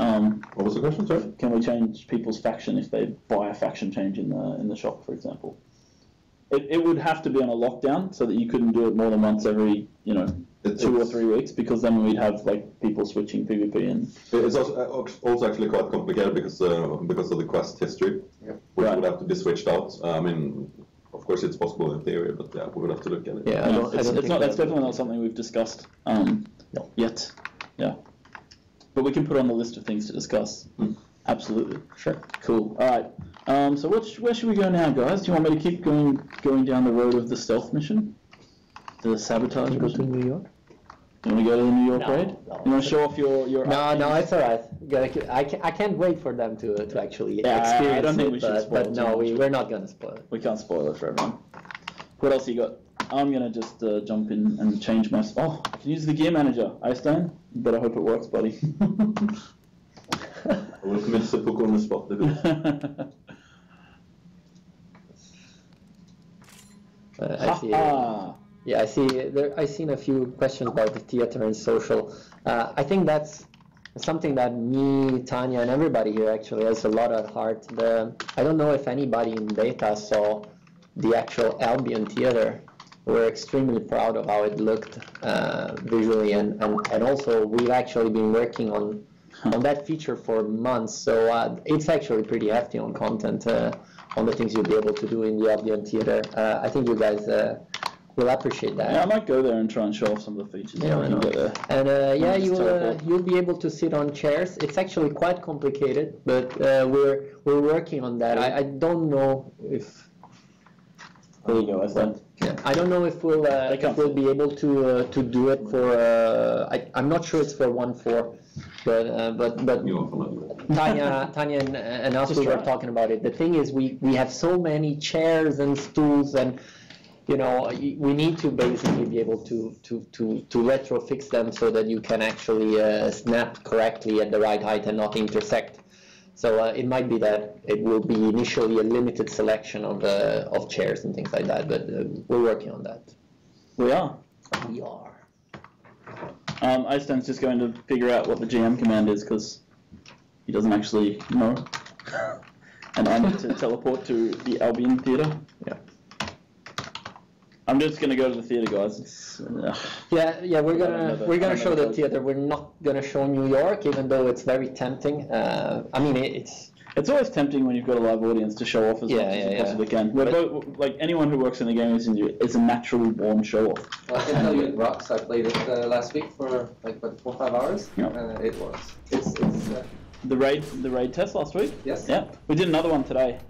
What was the question, sorry? Can we change people's faction if they buy a faction change in the shop, for example? It would have to be on a lockdown so that you couldn't do it more than once every 2 or 3 weeks, because then we'd have like people switching PvP and. It's also actually quite complicated because of the quest history, which would have to be switched out. I mean, of course it's possible in theory, but yeah, we would have to look at it. Yeah, that's definitely not something we've discussed yet. Yeah, but we can put on the list of things to discuss. Absolutely. Sure. Cool. All right. So where should we go now, guys? Do you want me to keep going down the road of the stealth mission? The sabotage mission? Go to New York? You want to go to the New York raid? No. You want to show off your No, it's alright. I can't wait for them to actually experience I don't think we should spoil but no, we're not going to spoil it. We can't spoil it for everyone. What else you got? I'm going to just jump in and change my... Oh, I can use the gear manager. Øystein, better hope it works, buddy. I will commit seppuku on the spot. I see. Yeah, I see. I've seen a few questions about the theater and social. I think that's something that me, Tanya, and everybody here actually has a lot at heart. I don't know if anybody in beta saw the actual Albion theater. We're extremely proud of how it looked visually, and also we've actually been working on that feature for months. So it's actually pretty hefty on content, on the things you'll be able to do in the Albion theater. I think you guys will appreciate that. Yeah, I might go there and try and show off some of the features. Yeah, I know. Get there. And you'll be able to sit on chairs. It's actually quite complicated, but we're working on that. I don't know if. There you go, Øystein. Yeah, I don't know if we'll be able to do it for. I'm not sure it's for 1.4, but Tanya and us, we were talking about it. The thing is, we have so many chairs and stools, and we need to basically be able to retro fix them so that you can actually snap correctly at the right height and not intersect. So it might be that it will be initially a limited selection of chairs and things like that, but we're working on that. We are. We are. Øystein's just going to figure out what the GM command is because he doesn't actually know. And I need to teleport to the Albion Theatre. Yeah. I'm just gonna go to the theater, guys. We're gonna show the theater. We're not gonna show New York, even though it's very tempting. I mean, it's always tempting when you've got a live audience to show off as much as you possibly can. We're both, like anyone who works in the game is a naturally born show off. Well, I can tell you it rocks. I played it last week for like 4 or 5 hours. Yeah. It works. It's the raid test last week. Yes. Yeah, we did another one today.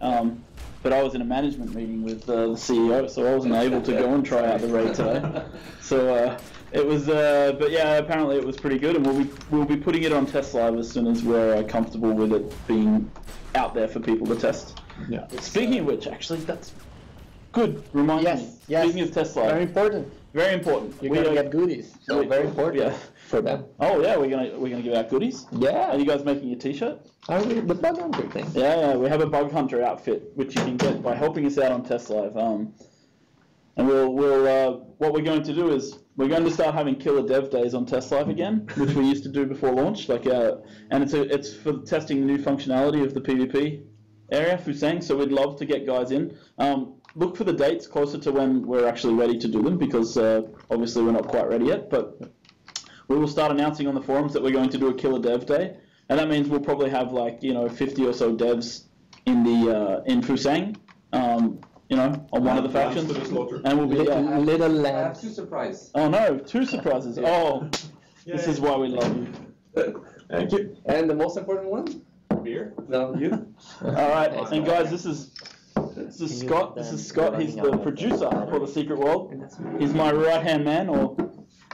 But I was in a management meeting with the CEO, so I wasn't able to go and try out the raid today. So it was, but yeah, apparently it was pretty good, and we'll be putting it on Test Live as soon as we're comfortable with it being out there for people to test. Yeah. Speaking of which, actually, that's good. Reminds me. Yes. Speaking of Test Live, Very important. very important. You're gonna get goodies. So very important for them. Oh yeah, we're gonna give out goodies. Yeah. Are you guys making a T-shirt? The bug hunter thing. Yeah, we have a bug hunter outfit which you can get by helping us out on Test Live. And we'll what we're going to do is we're going to start having killer dev days on Test Live again, which we used to do before launch. And it's for testing new functionality of the PvP area, Fusang. So we'd love to get guys in. Look for the dates closer to when we're actually ready to do them, because obviously we're not quite ready yet. But we will start announcing on the forums that we're going to do a killer dev day. And that means we'll probably have 50 or so devs in in Fusang, on one of the factions, and we'll be little I lambs. have 2 surprises. Oh no, 2 surprises! Yeah. Oh, this is why we love you. Thank you. And the most important one? Beer? No, you. All right, and guys, this is Scott. This is Scott. He's the producer for the Secret World. He's my right-hand man, or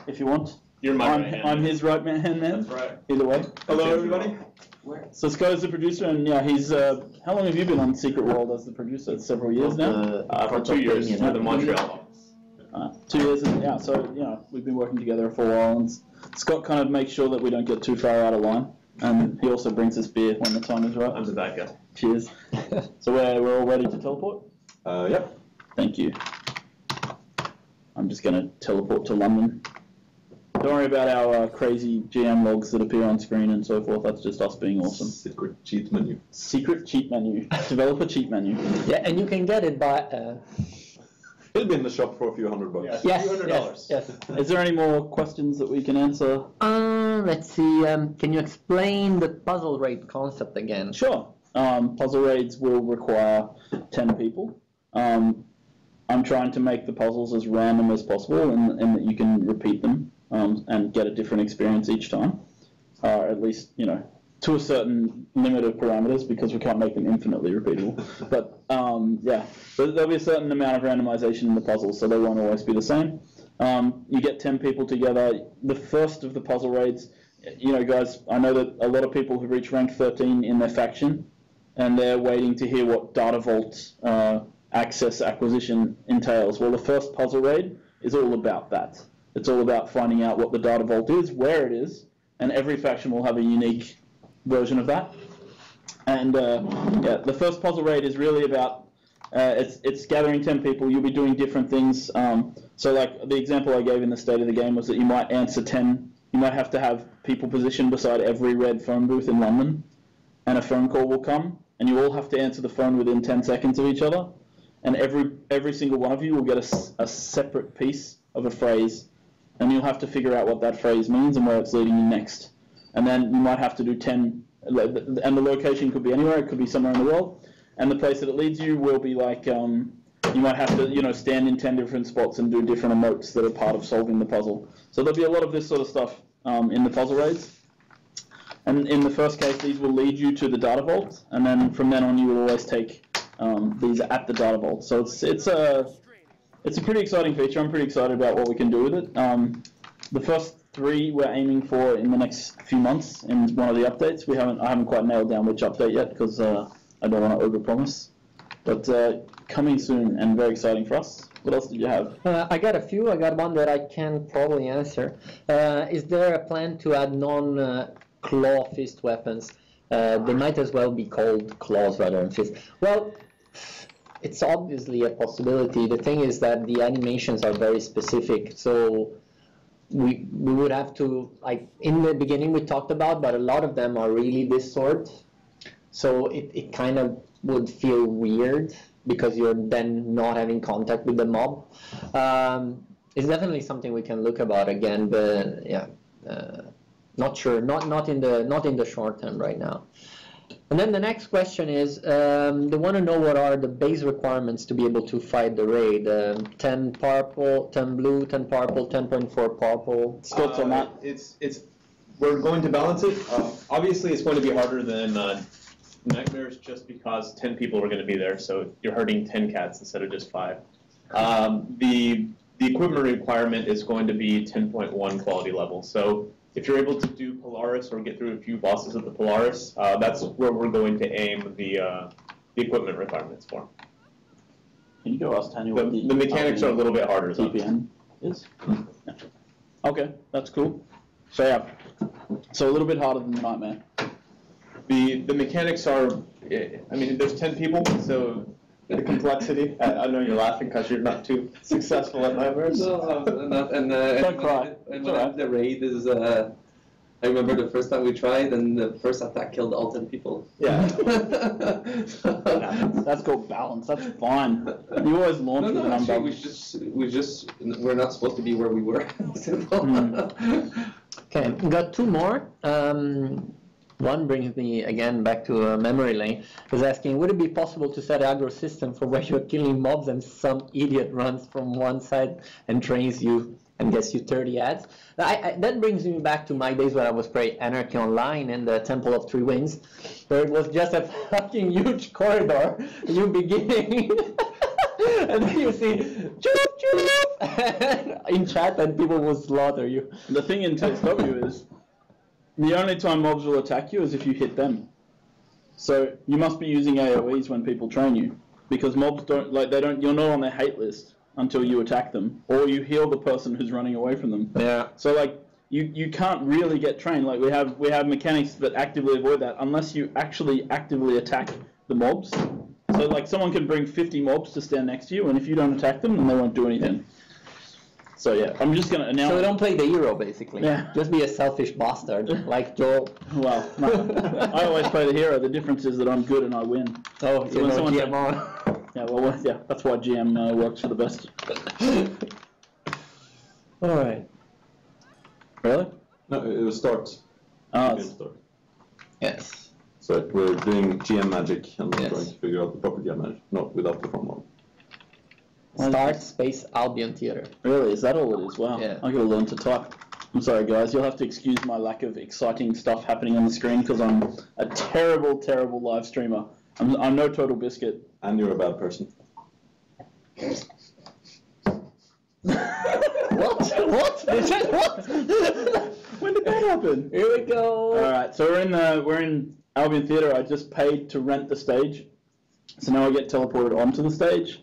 if you want. You're my right hand. I'm his right hand man. That's right. Either way. Hello, everybody. So Scott is the producer, and yeah, he's. How long have you been on Secret World as the producer? It's several years now. For 2 years for the Montreal. 2 years, yeah. So we've been working together for a while, and Scott kind of makes sure that we don't get too far out of line, and he also brings us beer when the time is right. I'm the bad guy. Cheers. So we're all ready to teleport. Yep. Thank you. I'm just going to teleport to London. Don't worry about our crazy GM logs that appear on screen and so forth. That's just us being awesome. Secret cheat menu. Secret cheat menu. Developer cheat menu. Yeah, and you can get it by. It still be in the shop for a few $100. Yeah. Yes, $200. yes. Is there any more questions that we can answer? Let's see. Can you explain the puzzle raid concept again? Sure. Puzzle raids will require 10 people. I'm trying to make the puzzles as random as possible and that you can repeat them and get a different experience each time. At least, you know, to a certain limit of parameters because we can't make them infinitely repeatable. But yeah, there'll be a certain amount of randomization in the puzzles, so they won't always be the same. You get 10 people together. The first of the puzzle raids, you know, guys, I know that a lot of people have reached rank 13 in their faction, and they're waiting to hear what Data Vault access acquisition entails. Well, the first puzzle raid is all about that. It's all about finding out what the Data Vault is, where it is, and every faction will have a unique version of that. And yeah, the first puzzle raid is really about it's gathering 10 people. You'll be doing different things. So like the example I gave in the state of the game was that you might answer 10. You might have to have people positioned beside every red phone booth in London, and a phone call will come, and you all have to answer the phone within 10 seconds of each other. And every single one of you will get a separate piece of a phrase, and you'll have to figure out what that phrase means and where it's leading you next. And then you might have to do 10, and the location could be anywhere, it could be somewhere in the world, and the place that it leads you will be like, you might have to, you know, stand in 10 different spots and do different emotes that are part of solving the puzzle. So there'll be a lot of this sort of stuff in the puzzle raids. And in the first case, these will lead you to the Data Vault, and then from then on you will always take these at the Data Vault. So it's a pretty exciting feature. I'm pretty excited about what we can do with it. The first 3 we're aiming for in the next few months in one of the updates. I haven't quite nailed down which update yet because I don't want to overpromise. But coming soon and very exciting for us. What else did you have? I got a few. I got one that I can probably answer. Is there a plan to add non-claw fist weapons? They might as well be called claws rather than fists. Well, it's obviously a possibility. The thing is that the animations are very specific, so we would have to, like in the beginning we talked about, but a lot of them are really this sort. So it kind of would feel weird because you're then not having contact with the mob. It's definitely something we can look about again, but yeah, not sure. Not in the short term right now. And then the next question is, they want to know what are the base requirements to be able to fight the raid. 10 purple, 10 blue, 10 purple, 10.4 purple. Thoughts on that? We're going to balance it. Obviously, it's going to be harder than Nightmares just because 10 people are going to be there, so you're hurting 10 cats instead of just 5. The equipment requirement is going to be 10.1 quality level. So if you're able to do Polaris or get through a few bosses of the Polaris, that's where we're going to aim the equipment requirements for. Can you go ask Tanya what the mechanics are a little bit harder. TPN is? Yeah. Okay, that's cool. So yeah, so a little bit harder than the Nightmare. The mechanics are, I mean, there's 10 people, so the complexity, I know you're laughing because you're not too successful at Nightmares. No, I'm not. Don't cry. And the raid is, I remember the first time we tried, and the first attack killed all 10 people. Yeah. That's called balance. That's fine. You always launch with an unbalanced. We're not supposed to be where we were. Okay, we got 2 more. One brings me again back to memory lane. Is asking, would it be possible to set an aggro system for where you're killing mobs and some idiot runs from one side and trains you and gets you 30 ads? That brings me back to my days when I was playing Anarchy Online in the Temple of Three Winds, where it was just a fucking huge corridor. You begin, and then you see choop choop in chat, and people will slaughter you. The thing in Text W is, the only time mobs will attack you is if you hit them. So you must be using AoEs when people train you, because mobs you're not on their hate list until you attack them, or you heal the person who's running away from them. Yeah. So like you can't really get trained. Like we have mechanics that actively avoid that unless you actually actively attack the mobs. So like someone can bring 50 mobs to stand next to you, and if you don't attack them, then they won't do anything. So yeah, I'm just gonna announce. So don't play the hero, basically. Yeah. Just be a selfish bastard, like Joel. Well, no. I always play the hero. The difference is that I'm good and I win. Oh, So when someone Yeah, well, yeah, that's why GM works for the best. All right. Really? No, it was start. Start. Yes. So we're doing GM magic and we're Yes. trying to figure out the proper GM magic. No, without the front one. Start space Albion Theater. Really? Is that all it is? Wow. Yeah. I gotta learn to type. I'm sorry, guys. You'll have to excuse my lack of exciting stuff happening on the screen because I'm a terrible, terrible live streamer. I'm no Total Biscuit. And you're a bad person. What? What? What? When did that happen? Here we go. All right. So we're in Albion Theatre. I just paid to rent the stage, so now I get teleported onto the stage.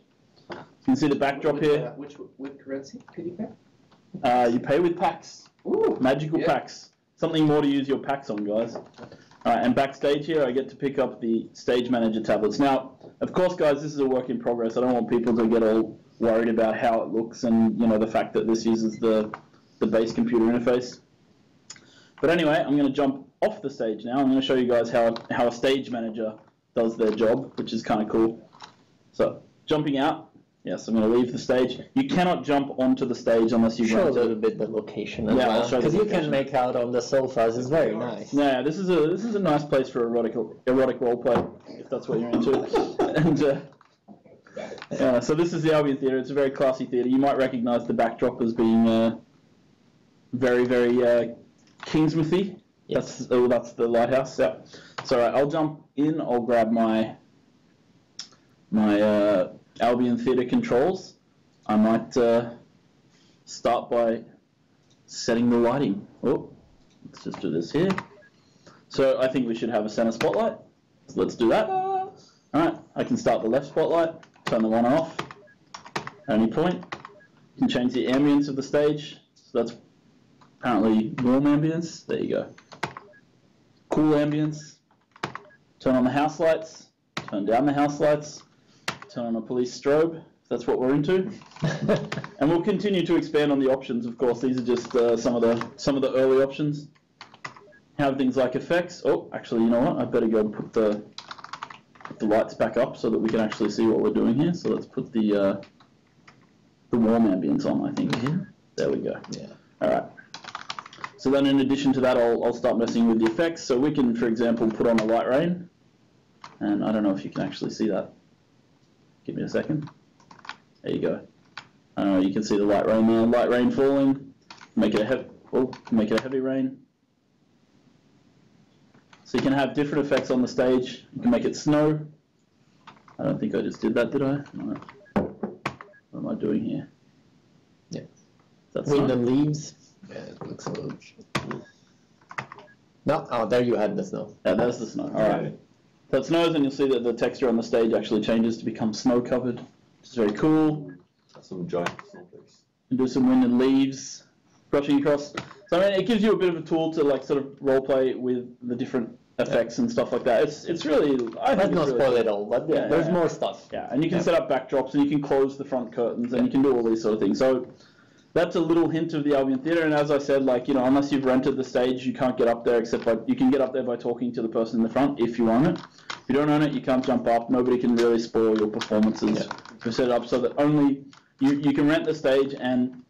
You can see the backdrop here. Which currency could you pay? You pay with packs. Ooh, Magical packs. Something more to use your packs on, guys. Alright, and backstage here, I get to pick up the Stage Manager tablets. Now, of course, guys, this is a work in progress. I don't want people to get all worried about how it looks and, you know, the fact that this uses the base computer interface. But anyway, I'm going to jump off the stage now. I'm going to show you guys how a Stage Manager does their job, which is kind of cool. So, jumping out. Yes, I'm going to leave the stage. You cannot jump onto the stage unless you Show a rent little it. bit the location as Yeah, I'll well, show the because you can location. make out on the sofas. It's very nice. Yeah, this is a nice place for erotic roleplay, if that's what you're into. And so this is the Albion Theatre. It's a very classy theatre. You might recognise the backdrop as being very, very Kingsmithy. Yes. That's the lighthouse. Yeah. So I'll jump in. I'll grab my Albion Theatre controls. I might start by setting the lighting. Oh, let's just do this here. So I think we should have a center spotlight. So let's do that. All right, I can start the left spotlight, turn the one off at any point. You can change the ambience of the stage. So that's apparently warm ambience. There you go. Cool ambience. Turn on the house lights, turn down the house lights, turn on a police strobe. That's what we're into, and we'll continue to expand on the options. Of course, these are just some of the early options. Have things like effects. Oh, actually, you know what? I better go and put the lights back up so that we can actually see what we're doing here. So let's put the warm ambience on. I think. Mm-hmm. There we go. Yeah. All right. So then, in addition to that, I'll start messing with the effects. So we can, for example, put on a light rain, and I don't know if you can actually see that. Give me a second. There you go. You can see the light rain there. Light rain falling. Make it a heavy rain. So you can have different effects on the stage. You can make it snow. I don't think I just did that, did I? No. What am I doing here? Yeah. That's Wind snow? and leaves. Yeah, it looks a little. No, oh, there you had the snow. Yeah, there's the snow. All right. So it snows, and you'll see that the texture on the stage actually changes to become snow-covered, which is very cool. That's some giant snowflakes. And do some wind and leaves brushing across. So I mean, it gives you a bit of a tool to like sort of roleplay with the different effects and stuff like that. It's really. Let's not spoil it all, but Yeah, there's yeah. more stuff. Yeah, and you can set up backdrops, and you can close the front curtains, and you can do all these sort of things. So that's a little hint of the Albion Theatre. And as I said, like, you know, unless you've rented the stage, you can't get up there except by you can get up there by talking to the person in the front if you own it. If you don't own it, you can't jump up. Nobody can really spoil your performances. Yeah. We set it up so that only you can rent the stage, and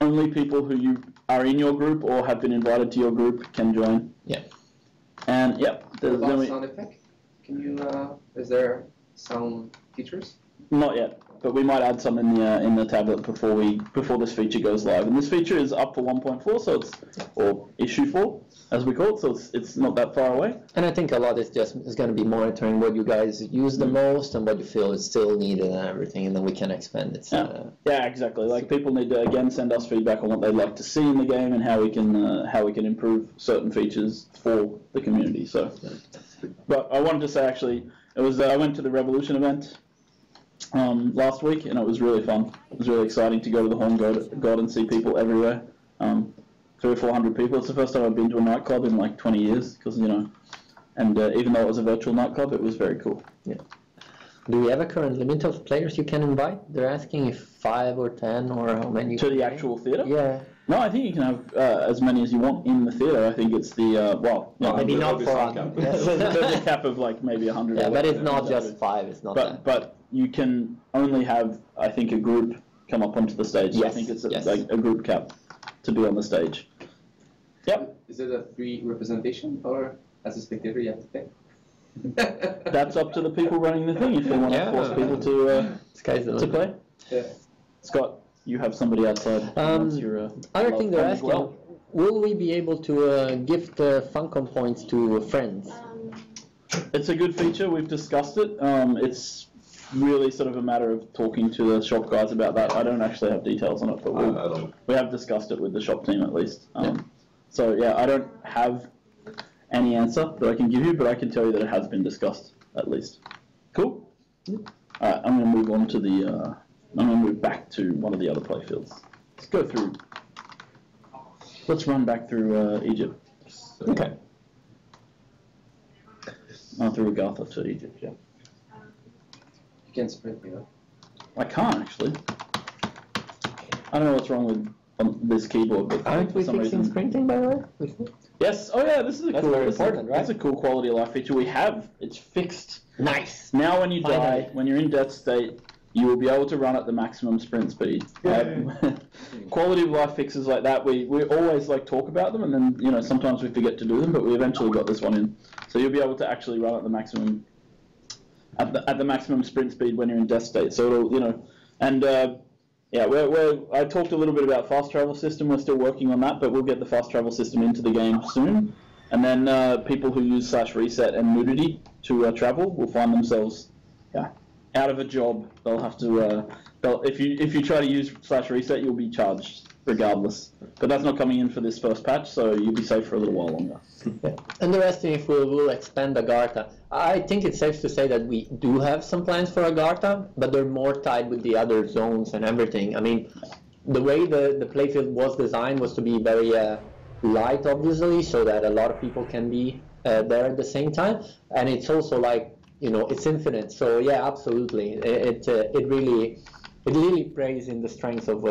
only people who you are in your group or have been invited to your group can join. Yeah. And yep, What about sound effect? Can you? Is there sound features? Not yet, but we might add some in the tablet before this feature goes live. And this feature is up for 1.4, so it's or issue 4 as we call it. So it's not that far away. And I think a lot is going to be monitoring what you guys use the most and what you feel is still needed and everything, and then we can expand it. Yeah, exactly. Like people need to again send us feedback on what they'd like to see in the game and how we can improve certain features for the community. So, but I wanted to say actually, it was I went to the Revolution event last week, and it was really fun. It was really exciting to go to the Horn God and see people everywhere. 300 or 400 people. It's the first time I've been to a nightclub in like 20 years, because and even though it was a virtual nightclub, it was very cool. Yeah. Do we have a current limit of players you can invite? They're asking if 5 or 10 or how many. To the actual theatre? Yeah. No, I think you can have as many as you want in the theatre. I think it's the maybe not for us. there's a cap of like maybe 100. Yeah, but it's not just 5. It's not. But you can only have, I think, a group come up onto the stage. Yes. I think it's Yes. like a group cap to be on the stage. Yep. Is it a free representation, or as a spectator you have to pay? That's up to the people running the thing if they want to Yeah. force people to Sky's the limit. play. Yeah. Scott, you have somebody outside. Once you're, Other love thing they're fun as asking, well. will we be able to gift FunCom points to friends? It's a good feature. We've discussed it. It's really sort of a matter of talking to the shop guys about that. I don't actually have details on it, but we have discussed it with the shop team at least. So yeah, I don't have any answer that I can give you, but I can tell you that it has been discussed at least. Cool. All right, I'm going to move on to the. I'm going to move back to one of the other playfields. Let's go through. Let's run back through Egypt. Okay. Through Agartha to Egypt, yeah. You can sprint me though. I can't actually. I don't know what's wrong with this keyboard, but Aren't for we some fixing reason. sprinting, by the way? Yes. Oh yeah, this is a That's cool. very this is- important, right? That's a cool quality of life feature we have. It's fixed. Nice. Now, when you Finally. die, when you're in death state, you will be able to run at the maximum sprint speed. Quality of life fixes like that, we always like talk about them, and then sometimes we forget to do them, but we eventually got this one in. So you'll be able to actually run at the maximum at the maximum sprint speed when you're in death state. So it'll and yeah, I talked a little bit about fast travel system. We're still working on that, but we'll get the fast travel system into the game soon. And then people who use /reset and nudity to travel will find themselves out of a job. They'll have to if you try to use /reset, you'll be charged regardless. But that's not coming in for this first patch, so you'll be safe for a little while longer. And the rest, if we will expand Agartha, I think it's safe to say that we do have some plans for Agartha, but they're more tied with the other zones and everything. I mean, the way the playfield was designed was to be very light, obviously, so that a lot of people can be there at the same time. And it's also like, it's infinite. So yeah, absolutely. It really plays in the strength of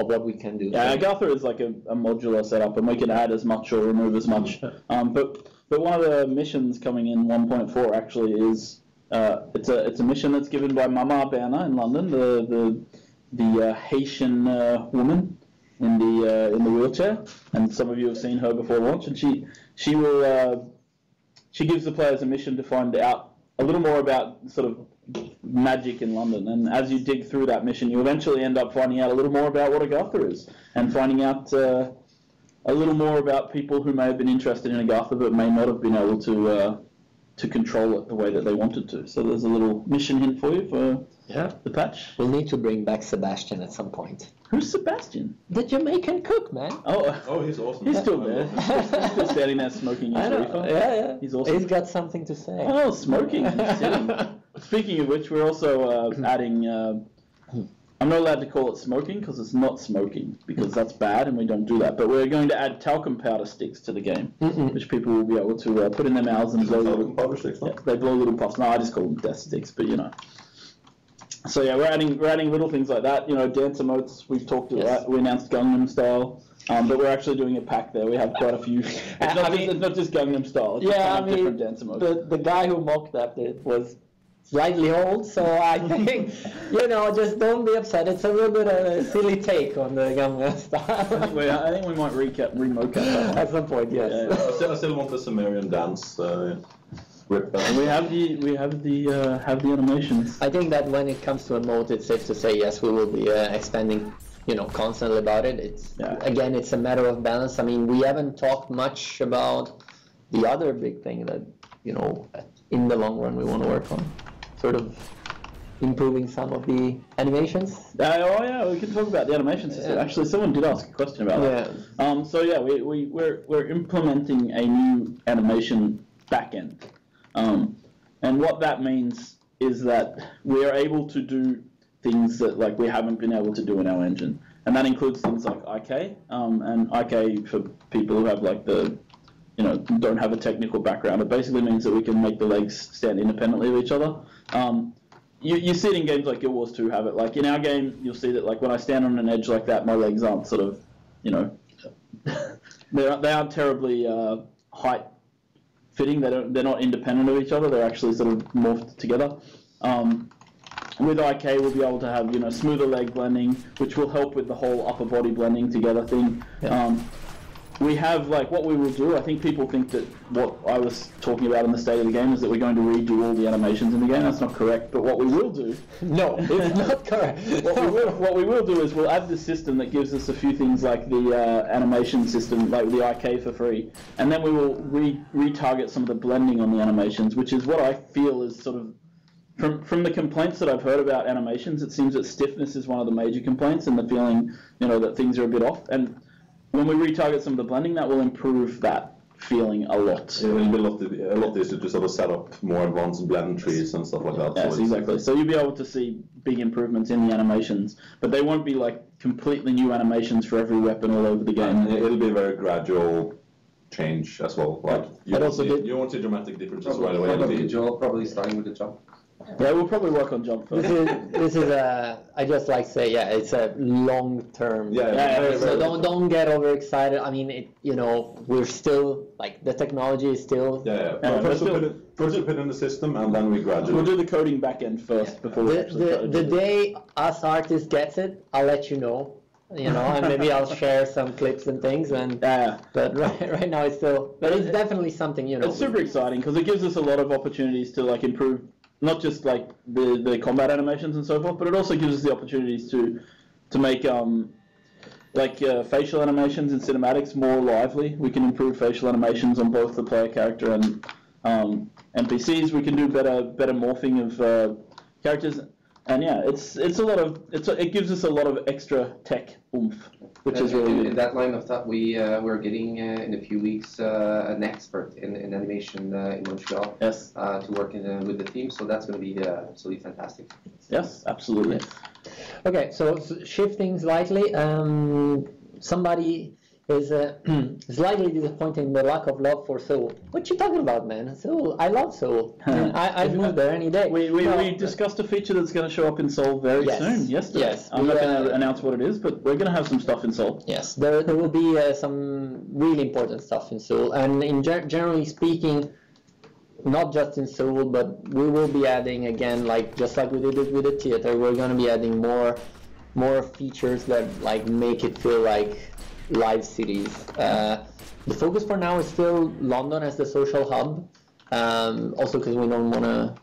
what we can do. Yeah, Agartha is like a modular setup, and we can add as much or remove as much. But one of the missions coming in 1.4 actually is it's a mission that's given by Mama Berna in London, the Haitian woman in the wheelchair, and some of you have seen her before launch, and she gives the players a mission to find out a little more about sort of magic in London, and as you dig through that mission, you eventually end up finding out a little more about what Agartha is, and finding out a little more about people who may have been interested in Agartha but may not have been able to control it the way that they wanted to. So there's a little mission hint for you for the patch. We'll need to bring back Sebastian at some point. Who's Sebastian? The Jamaican cook, man. Oh, he's awesome. He's still there. He's still standing there smoking his reefer. Yeah. He's awesome. He's got something to say. Oh, smoking. He's sitting. Speaking of which, we're also adding. I'm not allowed to call it smoking because it's not smoking, because that's bad and we don't do that. But we're going to add talcum powder sticks to the game, which people will be able to put in their mouths and blow little powder sticks. they blow little puffs. No, I just call them death sticks, but So yeah, we're adding little things like that. Dance emotes. We've talked about. We announced Gangnam Style. But we're actually doing a pack there. We have quite a few. It's not just Gangnam Style. It's different dance emotes. The guy who mocked up it was slightly old, so I think, just don't be upset. It's a little bit of a silly take on the Gangnam Style. I think we might remocap that at some point, yes. I still want the Sumerian dance. Rip that. And we have the animations. I think that when it comes to emote, it's safe to say yes, we will be expanding, constantly about it. Again, it's a matter of balance. I mean, we haven't talked much about the other big thing that, in the long run we want to work on. Sort of improving some of the animations. We can talk about the animation system. Actually, someone did ask a question about that. So yeah, we're implementing a new animation backend, and what that means is that we are able to do things that we haven't been able to do in our engine, and that includes things like IK, and IK for people who have don't have a technical background. It basically means that we can make the legs stand independently of each other. You see it in games like Guild Wars 2 have it. Like in our game, you'll see that when I stand on an edge like that, my legs aren't sort of, they aren't terribly height fitting. They're not independent of each other. They're actually sort of morphed together. With IK, we'll be able to have smoother leg blending, which will help with the whole upper body blending together thing. Yeah. We have what we will do. I think people think that what I was talking about in the state of the game is that we're going to redo all the animations in the game. That's not correct. But what we will do, no, it's not correct. what we will do is we'll add this system that gives us a few things like the animation system, like the IK for free, and then we will retarget some of the blending on the animations, which is what I feel is sort of from the complaints that I've heard about animations. It seems that stiffness is one of the major complaints, and the feeling that things are a bit off. And when we retarget some of the blending, that will improve that feeling a lot. It will be a lot easier to sort of set up more advanced blend trees and stuff like that. Yes, exactly. So you'll be able to see big improvements in the animations, but they won't be completely new animations for every weapon all over the game. And it'll be a very gradual change as well. You won't see dramatic differences right away. Probably starting with the jump. Yeah, we'll probably work on jump first. This is I just like to say, it's a long-term. So don't get overexcited. I mean, we're still, the technology is still. First we put in the system, and then we gradually. We'll do the coding back end first before we actually the day us artists gets it, I'll let you know. And maybe I'll share some clips and things. But right now it's still. But it's definitely something. It's super exciting because it gives us a lot of opportunities to improve. Not just the combat animations and so forth, but it also gives us the opportunities to make facial animations in cinematics more lively. We can improve facial animations on both the player character and NPCs. We can do better morphing of characters, and it gives us a lot of extra tech oomph, which is really good. In that line of thought, we're getting in a few weeks an expert in animation in Montreal. Yes. To work with the team, so that's going to be absolutely fantastic. Yes, absolutely. Yes. Okay, so shifting slightly, somebody is slightly disappointed in the lack of love for Seoul. What you talking about, man? Seoul, I love Seoul. I'd move there any day. We discussed a feature that's going to show up in Seoul very soon, yesterday. Yes. I'm not going to announce what it is, but we're going to have some stuff in Seoul. Yes, there will be some really important stuff in Seoul. And generally speaking, not just in Seoul, but we will be adding, again, just like we did it with the theater, we're going to be adding more features that make it feel like live cities. The focus for now is still London as the social hub, also because we don't want to.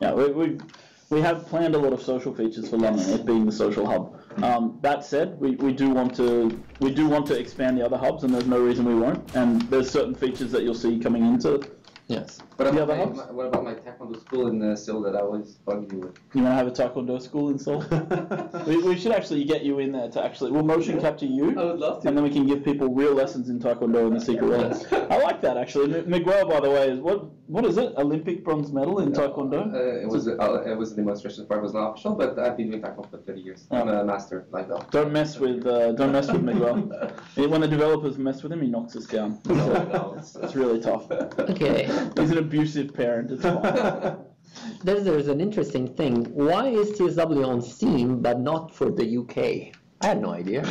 Yeah, we have planned a lot of social features for London, it being the social hub. That said, we do want to expand the other hubs, and there's no reason we won't. And there's certain features that you'll see coming into. Yes. What about my taekwondo school in Seoul that I always bug you with? You want to have a taekwondo school in Seoul? we should actually get you in there we'll motion capture you. I would love to. And then we can give people real lessons in taekwondo in the secret world. I like that actually. Miguel, by the way, is what is it? Olympic bronze medal in taekwondo? It was a demonstration part. It was not official, but I've been doing taekwondo for 30 years. I'm a master like that. Don't mess with Miguel. When the developers mess with him, he knocks us down. No, it's really tough. Okay. He's an abusive parent. It's fine. There's an interesting thing. Why is TSW on Steam but not for the UK? I had no idea.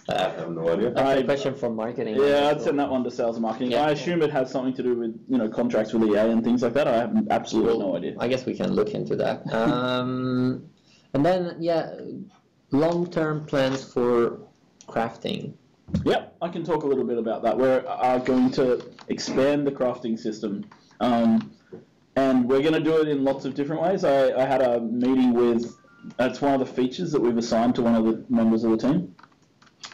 I have no idea. That's a question for marketing. Yeah, I'd send that one to sales and marketing. Yeah. I assume it has something to do with contracts with EA and things like that. I have absolutely no idea. I guess we can look into that. And then long-term plans for crafting. Yep, I can talk a little bit about that. We're going to expand the crafting system, and we're going to do it in lots of different ways. I had a meeting with. That's one of the features that we've assigned to one of the members of the team.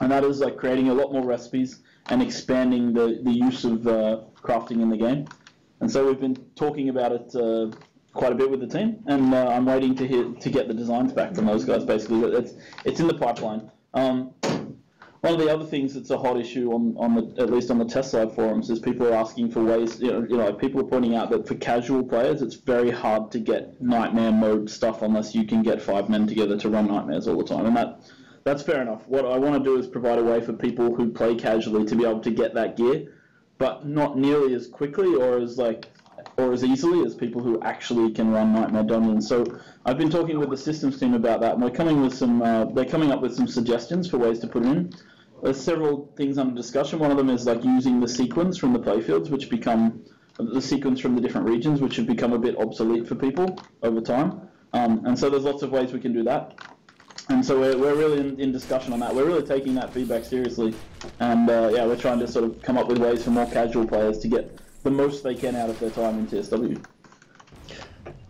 And that is creating a lot more recipes and expanding the use of crafting in the game. And so we've been talking about it quite a bit with the team, and I'm waiting to get the designs back from those guys. Basically, it's in the pipeline. One of the other things that's a hot issue at least on the test side forums is people are asking for ways. People are pointing out that for casual players, it's very hard to get nightmare mode stuff unless you can get 5 men together to run nightmares all the time, and that's fair enough. What I want to do is provide a way for people who play casually to be able to get that gear, but not nearly as quickly or as easily as people who actually can run Nightmare Dungeons. So I've been talking with the systems team about that, and they're coming up with some suggestions for ways to put it in. There's several things under discussion. One of them is using the sequins from the playfields, which become the sequence from the different regions, which have become a bit obsolete for people over time. And so there's lots of ways we can do that. And so we're really in discussion on that. We're really taking that feedback seriously. And yeah, we're trying to sort of come up with ways for more casual players to get the most they can out of their time in TSW.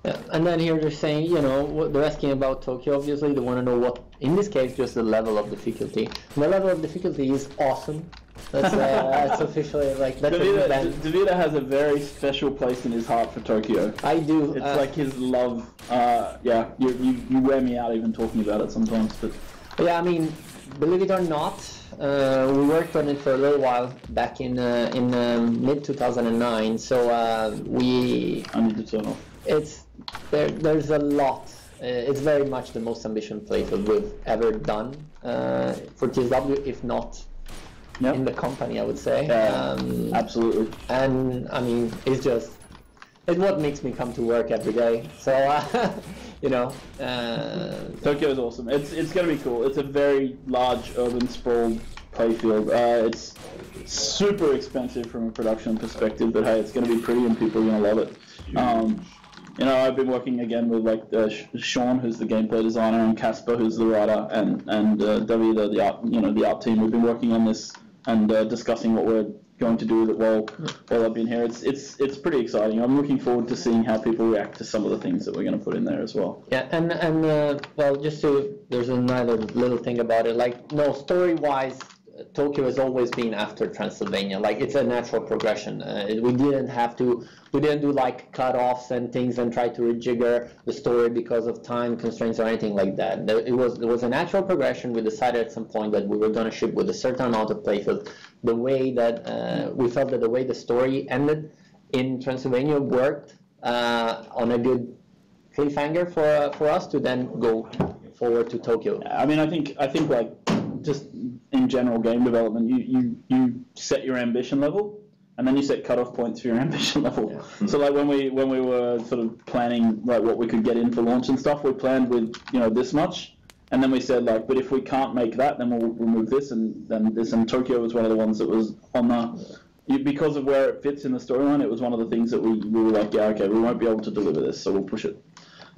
Yeah, and then here they're saying, you know, they're asking about Tokyo, obviously. They want to know what, in this case, just the level of difficulty. And the level of difficulty is awesome. That's officially, like, that's Davide has a very special place in his heart for Tokyo. I do. It's like his love. Yeah, you wear me out even talking about it sometimes. But yeah, I mean, believe it or not, we worked on it for a little while back in mid 2009. So I need to turn off. There's a lot. It's very much the most ambitious playfield we've ever done for TSW, if not in the company, I would say. Absolutely. And I mean, it's what makes me come to work every day. So you know, Tokyo is awesome. It's going to be cool. It's a very large urban sprawled playfield. It's super expensive from a production perspective, but hey, it's going to be pretty and people are going to love it. You know, I've been working again with like Sean, who's the gameplay designer, and Casper, who's the writer, and Davide, the art team. We've been working on this and discussing what we're going to do with it while I've been here. It's pretty exciting. I'm looking forward to seeing how people react to some of the things that we're going to put in there as well. Yeah, and well, there's another little thing about it. Like, no, story-wise, Tokyo has always been after Transylvania. Like, it's a natural progression. We didn't do like cut-offs and things and try to rejigger the story because of time constraints or anything like that. It was a natural progression. We decided at some point that we were going to ship with a certain amount of playfield. The way that we felt that the way the story ended in Transylvania worked on a good cliffhanger for us to then go forward to Tokyo. I mean, I think like just in general game development, you set your ambition level, and then you set cutoff points for your ambition level. Yeah. So like when we were sort of planning like what we could get in for launch and stuff, we planned with this much, and then we said like, but if we can't make that, then we'll remove this and then this. And Tokyo was one of the ones that was on the because of where it fits in the storyline. It was one of the things that we were like, yeah, okay, we won't be able to deliver this, so we'll push it.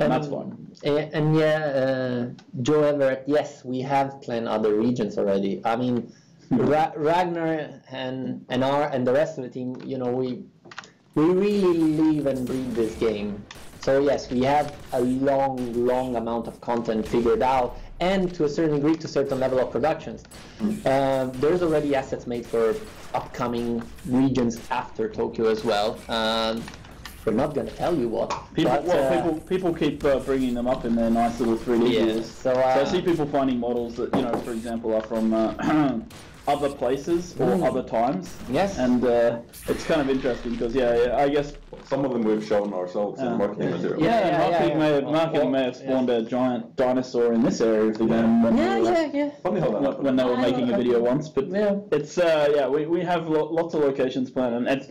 And that's fine. And yeah, Joe Everett, yes, we have planned other regions already. I mean, Ragnar and the rest of the team, we really live and breathe this game. So yes, we have a long amount of content figured out, and to a certain degree, to a certain level of productions. There's already assets made for upcoming regions after Tokyo as well. We're not going to tell you what. People keep bringing them up in their nice little 3D views. So I see people finding models that, for example, are from other places or other times. Yes. And it's kind of interesting because, I guess some of them we've shown ourselves in marketing material. Marketing may have spawned a giant dinosaur in this area of the game. Funny how that happened. When they were making a video once, but it's we have lots of locations planned, and it's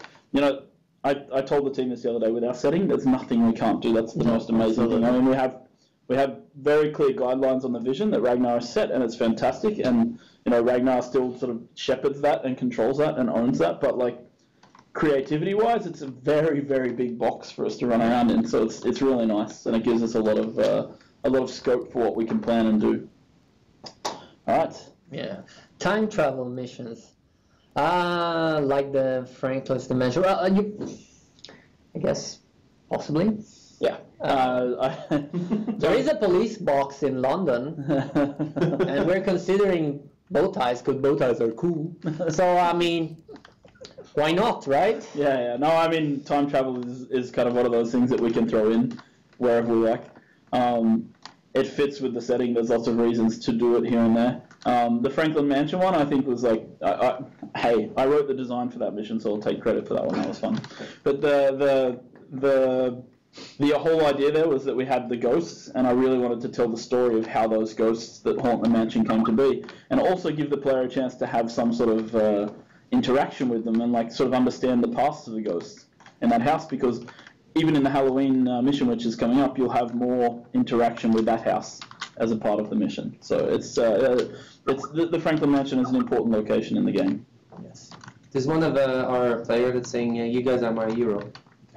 I told the team this the other day, with our setting, there's nothing we can't do. That's the most amazing thing. I mean, we have very clear guidelines on the vision that Ragnar has set, and it's fantastic. And Ragnar still sort of shepherds that and controls that and owns that. But like creativity-wise, it's a very, very big box for us to run around in. So it's really nice, and it gives us a lot of scope for what we can plan and do. All right. Yeah. Time travel missions. Like the Franklin's Dimension. Well, I guess possibly. Yeah. There is a police box in London, and we're considering bow ties because bow ties are cool. So I mean, why not, right? Yeah. No, I mean, time travel is kind of one of those things that we can throw in wherever we like. It fits with the setting. There's lots of reasons to do it here and there. The Franklin Mansion one, I think, was like, I wrote the design for that mission, so I'll take credit for that one. That was fun. But the whole idea there was that we had the ghosts, and I really wanted to tell the story of how those ghosts that haunt the mansion came to be, and also give the player a chance to have some sort of interaction with them and like sort of understand the past of the ghosts in that house, because even in the Halloween mission, which is coming up, you'll have more interaction with that house as a part of the mission. So it's the Franklin Mansion is an important location in the game. Yes. There's one of our players that's saying, "You guys are my hero."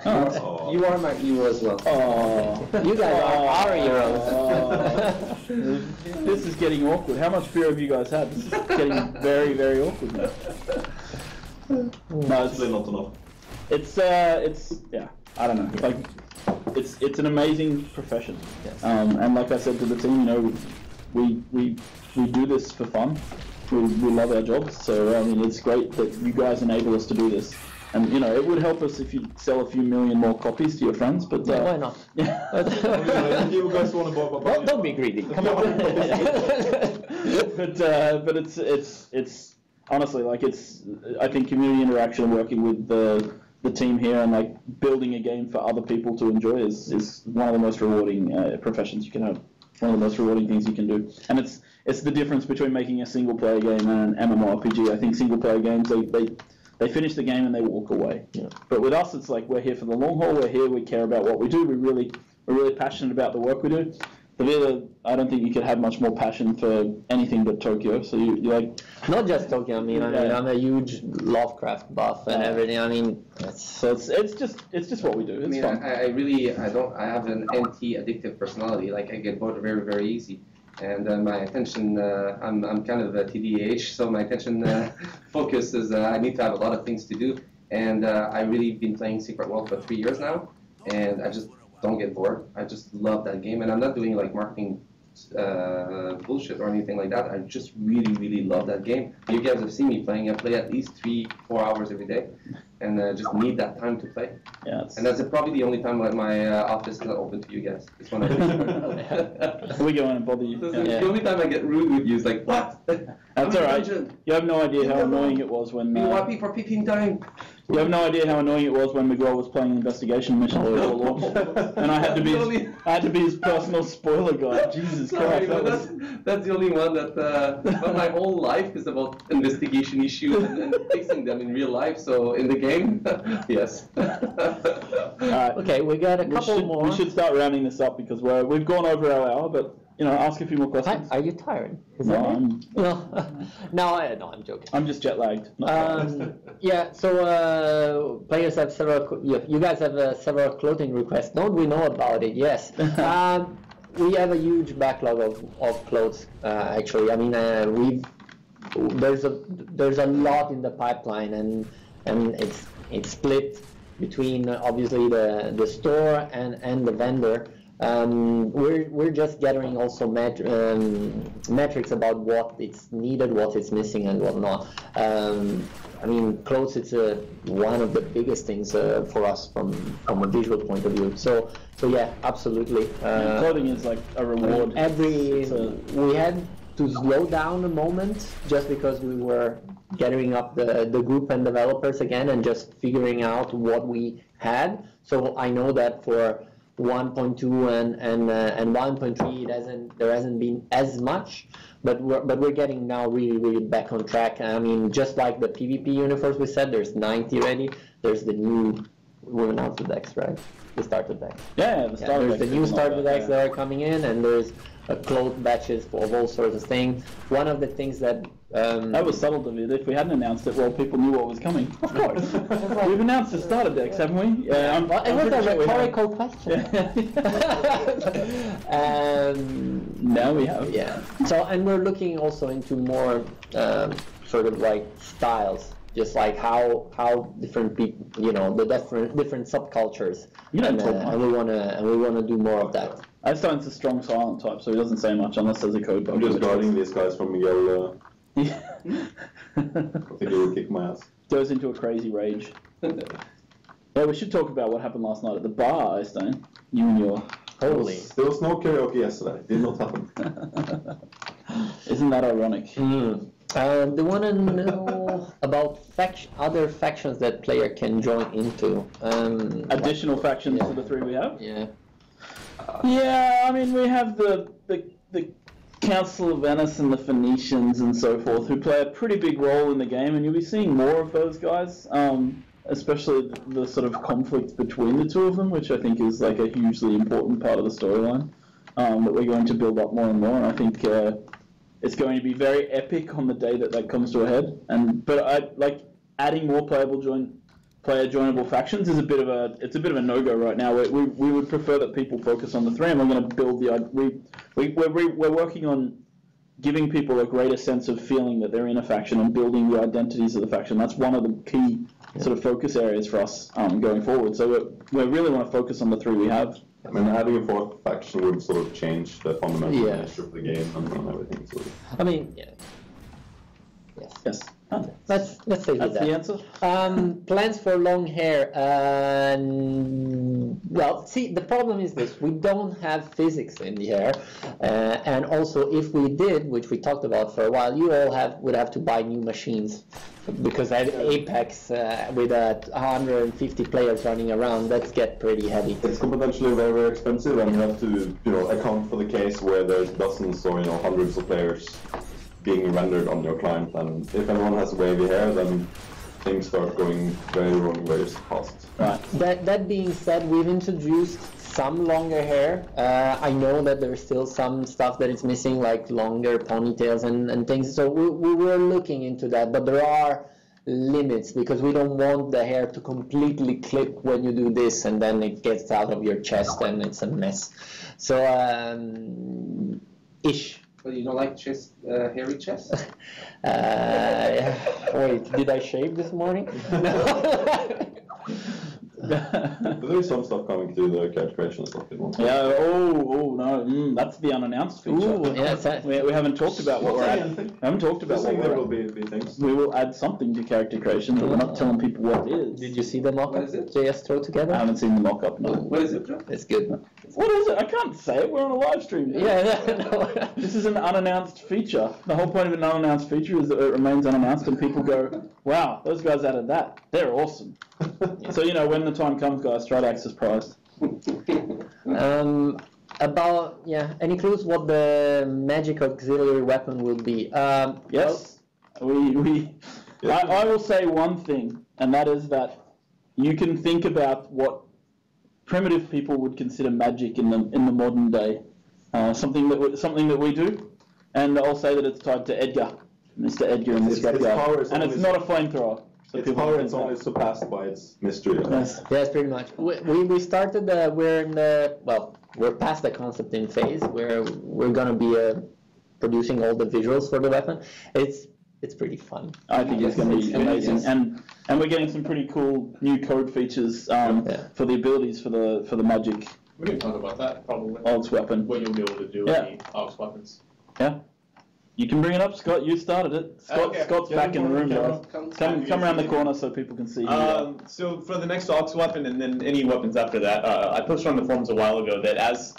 Oh. You are my hero as well. Oh. You guys are our heroes. This is getting awkward. How much beer have you guys had? This is getting very, very awkward now. No, it's not enough. It's yeah, I don't know. Like, it's an amazing profession. Yes. And like I said to the team, you know, we do this for fun. We love our jobs. So I mean, it's great that you guys enable us to do this. And you know, it would help us if you sell a few million more copies to your friends. But Yeah, why not? Yeah. You guys want to buy? Don't be greedy. Come on. but it's honestly, like, I think community interaction and working with the team here and like building a game for other people to enjoy is one of the most rewarding professions you can have. One of the most rewarding things you can do. And it's the difference between making a single player game and an MMORPG. I think single player games, they finish the game and they walk away. Yeah. But with us, it's like we're here for the long haul. We're here. We care about what we do. We're really passionate about the work we do. Davide, I don't think you could have much more passion for anything but Tokyo. So you like Not just Tokyo. I mean, I'm a huge Lovecraft buff and everything. I mean, so it's just what we do. It's fun. I have an anti-addictive personality. Like, I get bored very, very easy. And my attention, I'm kind of a TDAH, so my attention focus is I need to have a lot of things to do. And I've really been playing Secret World for 3 years now, and I just don't get bored. I just love that game, and I'm not doing like marketing bullshit or anything like that. I just really, really love that game. You guys have seen me playing. I play at least 3-4 hours every day, and just need that time to play. Yeah, and that's probably the only time that my office is not open to you guys. It's when we go in and bother you. The only time I get rude with you is like, what? That's all right. You have no idea how annoying it was when. You want me for peeping time? You have no idea how annoying it was when Miguel was playing investigation mission before launch, and I had to be his personal spoiler guy. Jesus Sorry, Christ! That's the only one that. But my whole life is about investigation issues and fixing them in real life. So in the game, yes. Okay, we got a couple more. We should start rounding this up because we've gone over our hour, but. You know, ask a few more questions. Are you tired? No, I'm joking. I'm just jet lagged. Yeah. So players have several. You guys have several clothing requests. Don't we know about it? Yes. We have a huge backlog of clothes. Actually, I mean, there's a lot in the pipeline, and it's split between obviously the store and the vendor. We're just gathering also metrics about what is needed, what is missing, and what not. I mean, clothes is one of the biggest things for us from a visual point of view. So yeah, absolutely. Clothing is like a reward. We had to slow down a moment just because we were gathering up the group and developers again and just figuring out what we had. So I know that for 1.2 and 1.3 there hasn't been as much, but we're getting now really back on track. I mean, just like the PvP universe we said, there's 90 ready. There's the new, we announced the decks, right? The starter decks. There's the new starter decks that are coming in, and there's clothes batches of all sorts of things. One of the things that that was subtle, David. If we hadn't announced it, well, people knew what was coming. Of course. We've announced the starter decks, haven't we? Yeah, it was a rhetorical question. Now we have. Yeah. So, and we're looking also into more sort of like styles, just like how different people, the different subcultures. And we wanna do more of that. Einstein's a strong silent type, so he doesn't say much unless there's a code bug. I'm just guarding these guys from Miguel. I think he will kick my ass. Goes into a crazy rage. Yeah, we should talk about what happened last night at the bar, Øystein. You and your... Holy. There was no karaoke yesterday. It did not happen. Isn't that ironic? They want to know about other factions that player can join into. Additional factions to the 3 we have? Yeah. Yeah, I mean, we have the Council of Venice and the Phoenicians and so forth, who play a pretty big role in the game, and you'll be seeing more of those guys, especially the sort of conflict between the two of them, which I think is like a hugely important part of the storyline that we're going to build up more and more, and I think it's going to be very epic on the day that comes to a head. But adding more player joinable factions is a bit of a no-go right now. We would prefer that people focus on the 3, and we're going to build we're working on giving people a greater sense of feeling that they're in a faction and building the identities of the faction. That's one of the key sort of focus areas for us going forward. So we really want to focus on the 3 we have. I mean, having a 4th faction would sort of change the fundamental nature of the game and everything. So. I mean, Yes. Let's stay with that. That's the answer. Plans for long hair. Well, see, the problem is this: we don't have physics in the hair, and also if we did, which we talked about for a while, you all would have to buy new machines, because at Apex with 150 players running around, that's get pretty heavy. It's potentially very, very expensive, and you have to account for the case where there's dozens or hundreds of players being rendered on your client, and if anyone has wavy hair, then things start going very wrong very fast. Right. That being said, we've introduced some longer hair. I know that there's still some stuff that is missing, like longer ponytails and things, so we were looking into that, but there are limits, because we don't want the hair to completely clip when you do this and then it gets out of your chest and it's a mess. So, But you don't like hairy chest? Wait, did I shave this morning? But there is some stuff coming to the character creation stuff. Yeah. Oh no. That's the unannounced feature. Ooh, yeah, we haven't talked about what we're adding. We haven't talked about what there will be things. We will add something to character creation, but we're not telling people what it is. Did you see the mock-up? What is it? JS throw together? I haven't seen the mock-up. No. What is it, Joe? It's good. What is it? I can't say it. We're on a live stream. Yeah. No. This is an unannounced feature. The whole point of an unannounced feature is that it remains unannounced, and people go, "Wow, those guys added that. They're awesome." So when the time comes, guys, try to act surprised. Any clues what the magic auxiliary weapon will be? Yes. I will say one thing, and that is that you can think about what primitive people would consider magic in the modern day, something that we do, and I'll say that it's tied to Edgar, Mr. Edgar in the scrapyard, and it's not a flamethrower. So its power is only surpassed by its mystery. Yes, pretty much. We started. We're past the concepting phase where we're gonna be producing all the visuals for the weapon. It's pretty fun. I think it's going to be amazing, and we're getting some pretty cool new code features for the abilities for the magic. We can talk about that probably. Aux weapon. What you'll be able to do with the Aux weapons. Yeah. You can bring it up, Scott. You started it. Scott's back in the room, guys. Come around the corner so people can see you. So for the next Aux weapon and then any weapons after that, I posted on the forums a while ago that as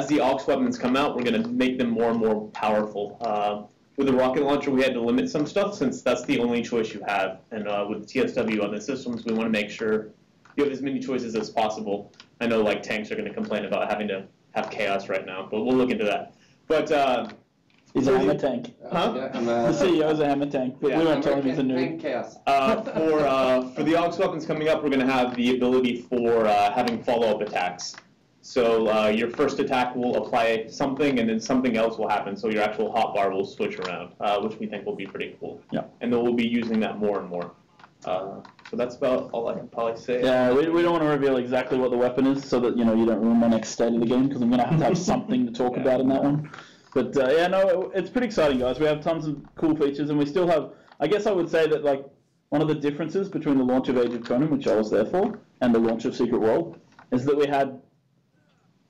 the Aux weapons come out, we're going to make them more and more powerful. With the rocket launcher, we had to limit some stuff since that's the only choice you have. And with TSW on the systems, we want to make sure you have as many choices as possible. I know tanks are going to complain about having to have chaos right now, but we'll look into that. But he's a hammer tank. Huh? The CEO's a hammer tank, but we won't tell him he's a noob. Chaos. For the Aux weapons coming up, we're going to have the ability for having follow-up attacks. So your first attack will apply something, and then something else will happen. So your actual hotbar will switch around, which we think will be pretty cool. Yeah. And then we'll be using that more and more. So that's about all I can probably say. Yeah, we don't want to reveal exactly what the weapon is, so that you don't ruin my next state of the game, because I'm going to have something to talk about in that one. But it's pretty exciting, guys. We have tons of cool features, and we still have. I guess I would say that one of the differences between the launch of Age of Conan, which I was there for, and the launch of Secret World, is that we had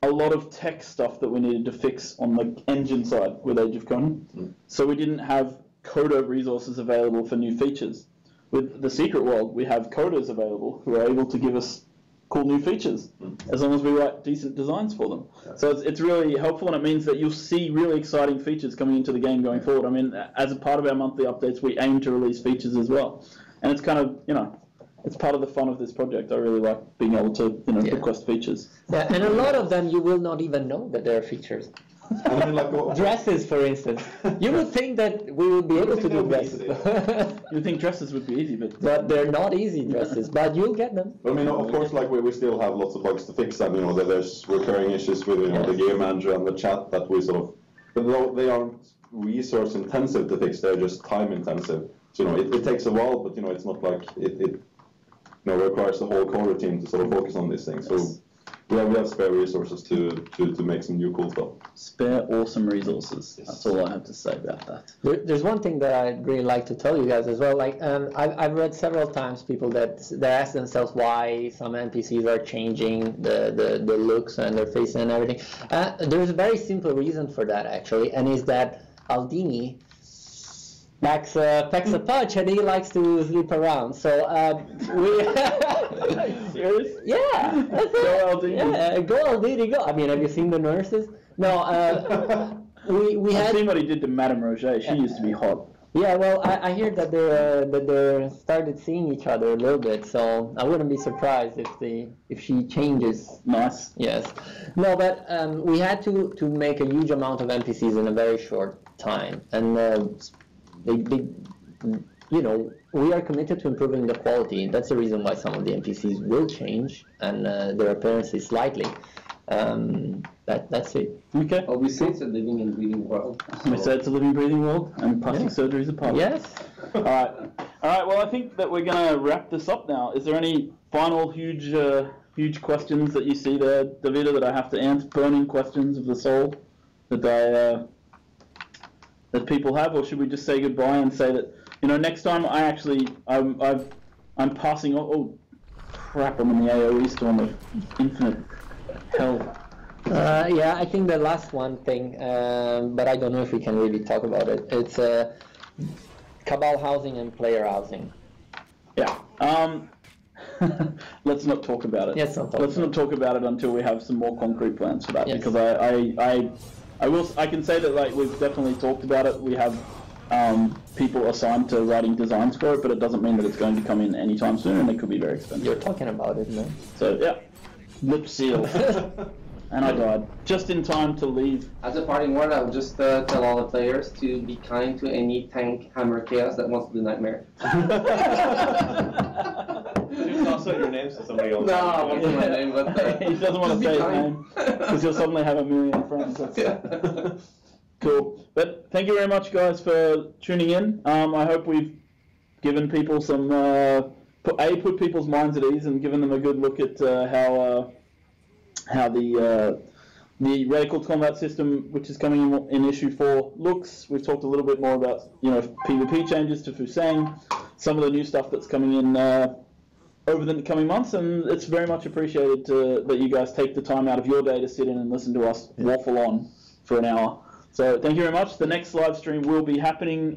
a lot of tech stuff that we needed to fix on the engine side with Age of Conan. So we didn't have coder resources available for new features. With the Secret World, we have coders available who are able to give us cool new features, as long as we write decent designs for them. Yeah. So it's really helpful, and it means that you'll see really exciting features coming into the game going forward. I mean, as a part of our monthly updates, we aim to release features as well. And it's kind of, it's part of the fun of this project. I really like being able to, request features. Yeah, and a lot of them you will not even know that there are features. Dresses, for instance. You would think that we would be able to do dresses. You would think dresses would be easy, but they're not easy dresses. But you'll get them. I mean, of course, we still have lots of bugs to fix, and there's recurring issues with the game manager and the chat that we but they aren't resource intensive to fix; they're just time intensive. So it takes a while, but it's not like it requires the whole core team to sort of focus on these things. So we have spare resources to make some new cool stuff. Spare awesome resources. Yes. That's all I have to say about that. There's one thing that I'd really like to tell you guys as well. Like I've read several times people that ask themselves why some NPCs are changing the looks and their faces and everything. There's a very simple reason for that actually, and is that Aldini packs a punch and he likes to sleep around. So serious? Yeah, that's go Aldini. Yeah, go Aldini, go. I mean, have you seen the nurses? No, I've seen what he did to Madame Roger. She used to be hot. Yeah, well, I hear that they started seeing each other a little bit, so I wouldn't be surprised if she changes. Nice. Yes. No, but we had to make a huge amount of NPCs in a very short time, and we are committed to improving the quality. That's the reason why some of the NPCs will change and their appearances slightly. That's it. Okay. Well, we say it's a living and breathing world. So. We say it's a living, breathing world, and plastic surgery is a part of it. Yes. All right. Well, I think that we're going to wrap this up now. Is there any final huge questions that you see there, Davide, that I have to answer? Burning questions of the soul that that people have, or should we just say goodbye and say that next time I'm passing on? Oh crap! I'm in the AOE storm of infinite hell. Yeah, I think the last one thing, but I don't know if we can really talk about it. It's cabal housing and player housing. Yeah. Let's not talk about it. Yes, let's not talk about it until we have some more concrete plans for that. Yes. Because I can say that we've definitely talked about it. We have people assigned to writing designs for it, but it doesn't mean that it's going to come in anytime soon, and it could be very expensive. You're talking about it, no? So yeah, lip sealed. And I died just in time to leave. As a parting word, I would just tell all the players to be kind to any tank hammer chaos that wants to do nightmare. Just also your name so somebody else. No, I won't say my name, but he doesn't want to say his name because he'll suddenly have 1 million friends. Cool. But thank you very much, guys, for tuning in. I hope we've given people some put people's minds at ease and given them a good look at how the Reticule combat system, which is coming in issue 4, looks. We've talked a little bit more about PvP changes to Fusang, some of the new stuff that's coming in over the coming months, and it's very much appreciated that you guys take the time out of your day to sit in and listen to us waffle on for an hour. So thank you very much. The next live stream will be happening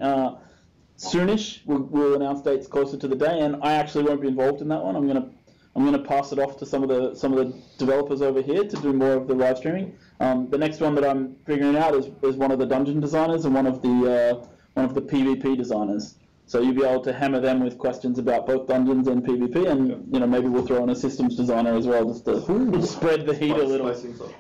soonish. We'll announce dates closer to the day, and I actually won't be involved in that one. I'm gonna pass it off to some of the developers over here to do more of the live streaming. The next one that I'm figuring out is one of the dungeon designers and one of the PvP designers. So you'll be able to hammer them with questions about both dungeons and PvP, and maybe we'll throw in a systems designer as well, just to spread the heat a little.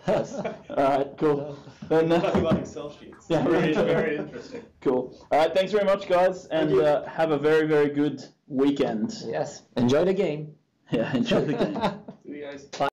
Yes. All right, cool. Then, talking about Excel sheets. Yeah, very, very interesting. Cool. All right, thanks very much, guys, and have a very, very good weekend. Yes. Enjoy the game. Yeah, enjoy the game. See you guys. Bye.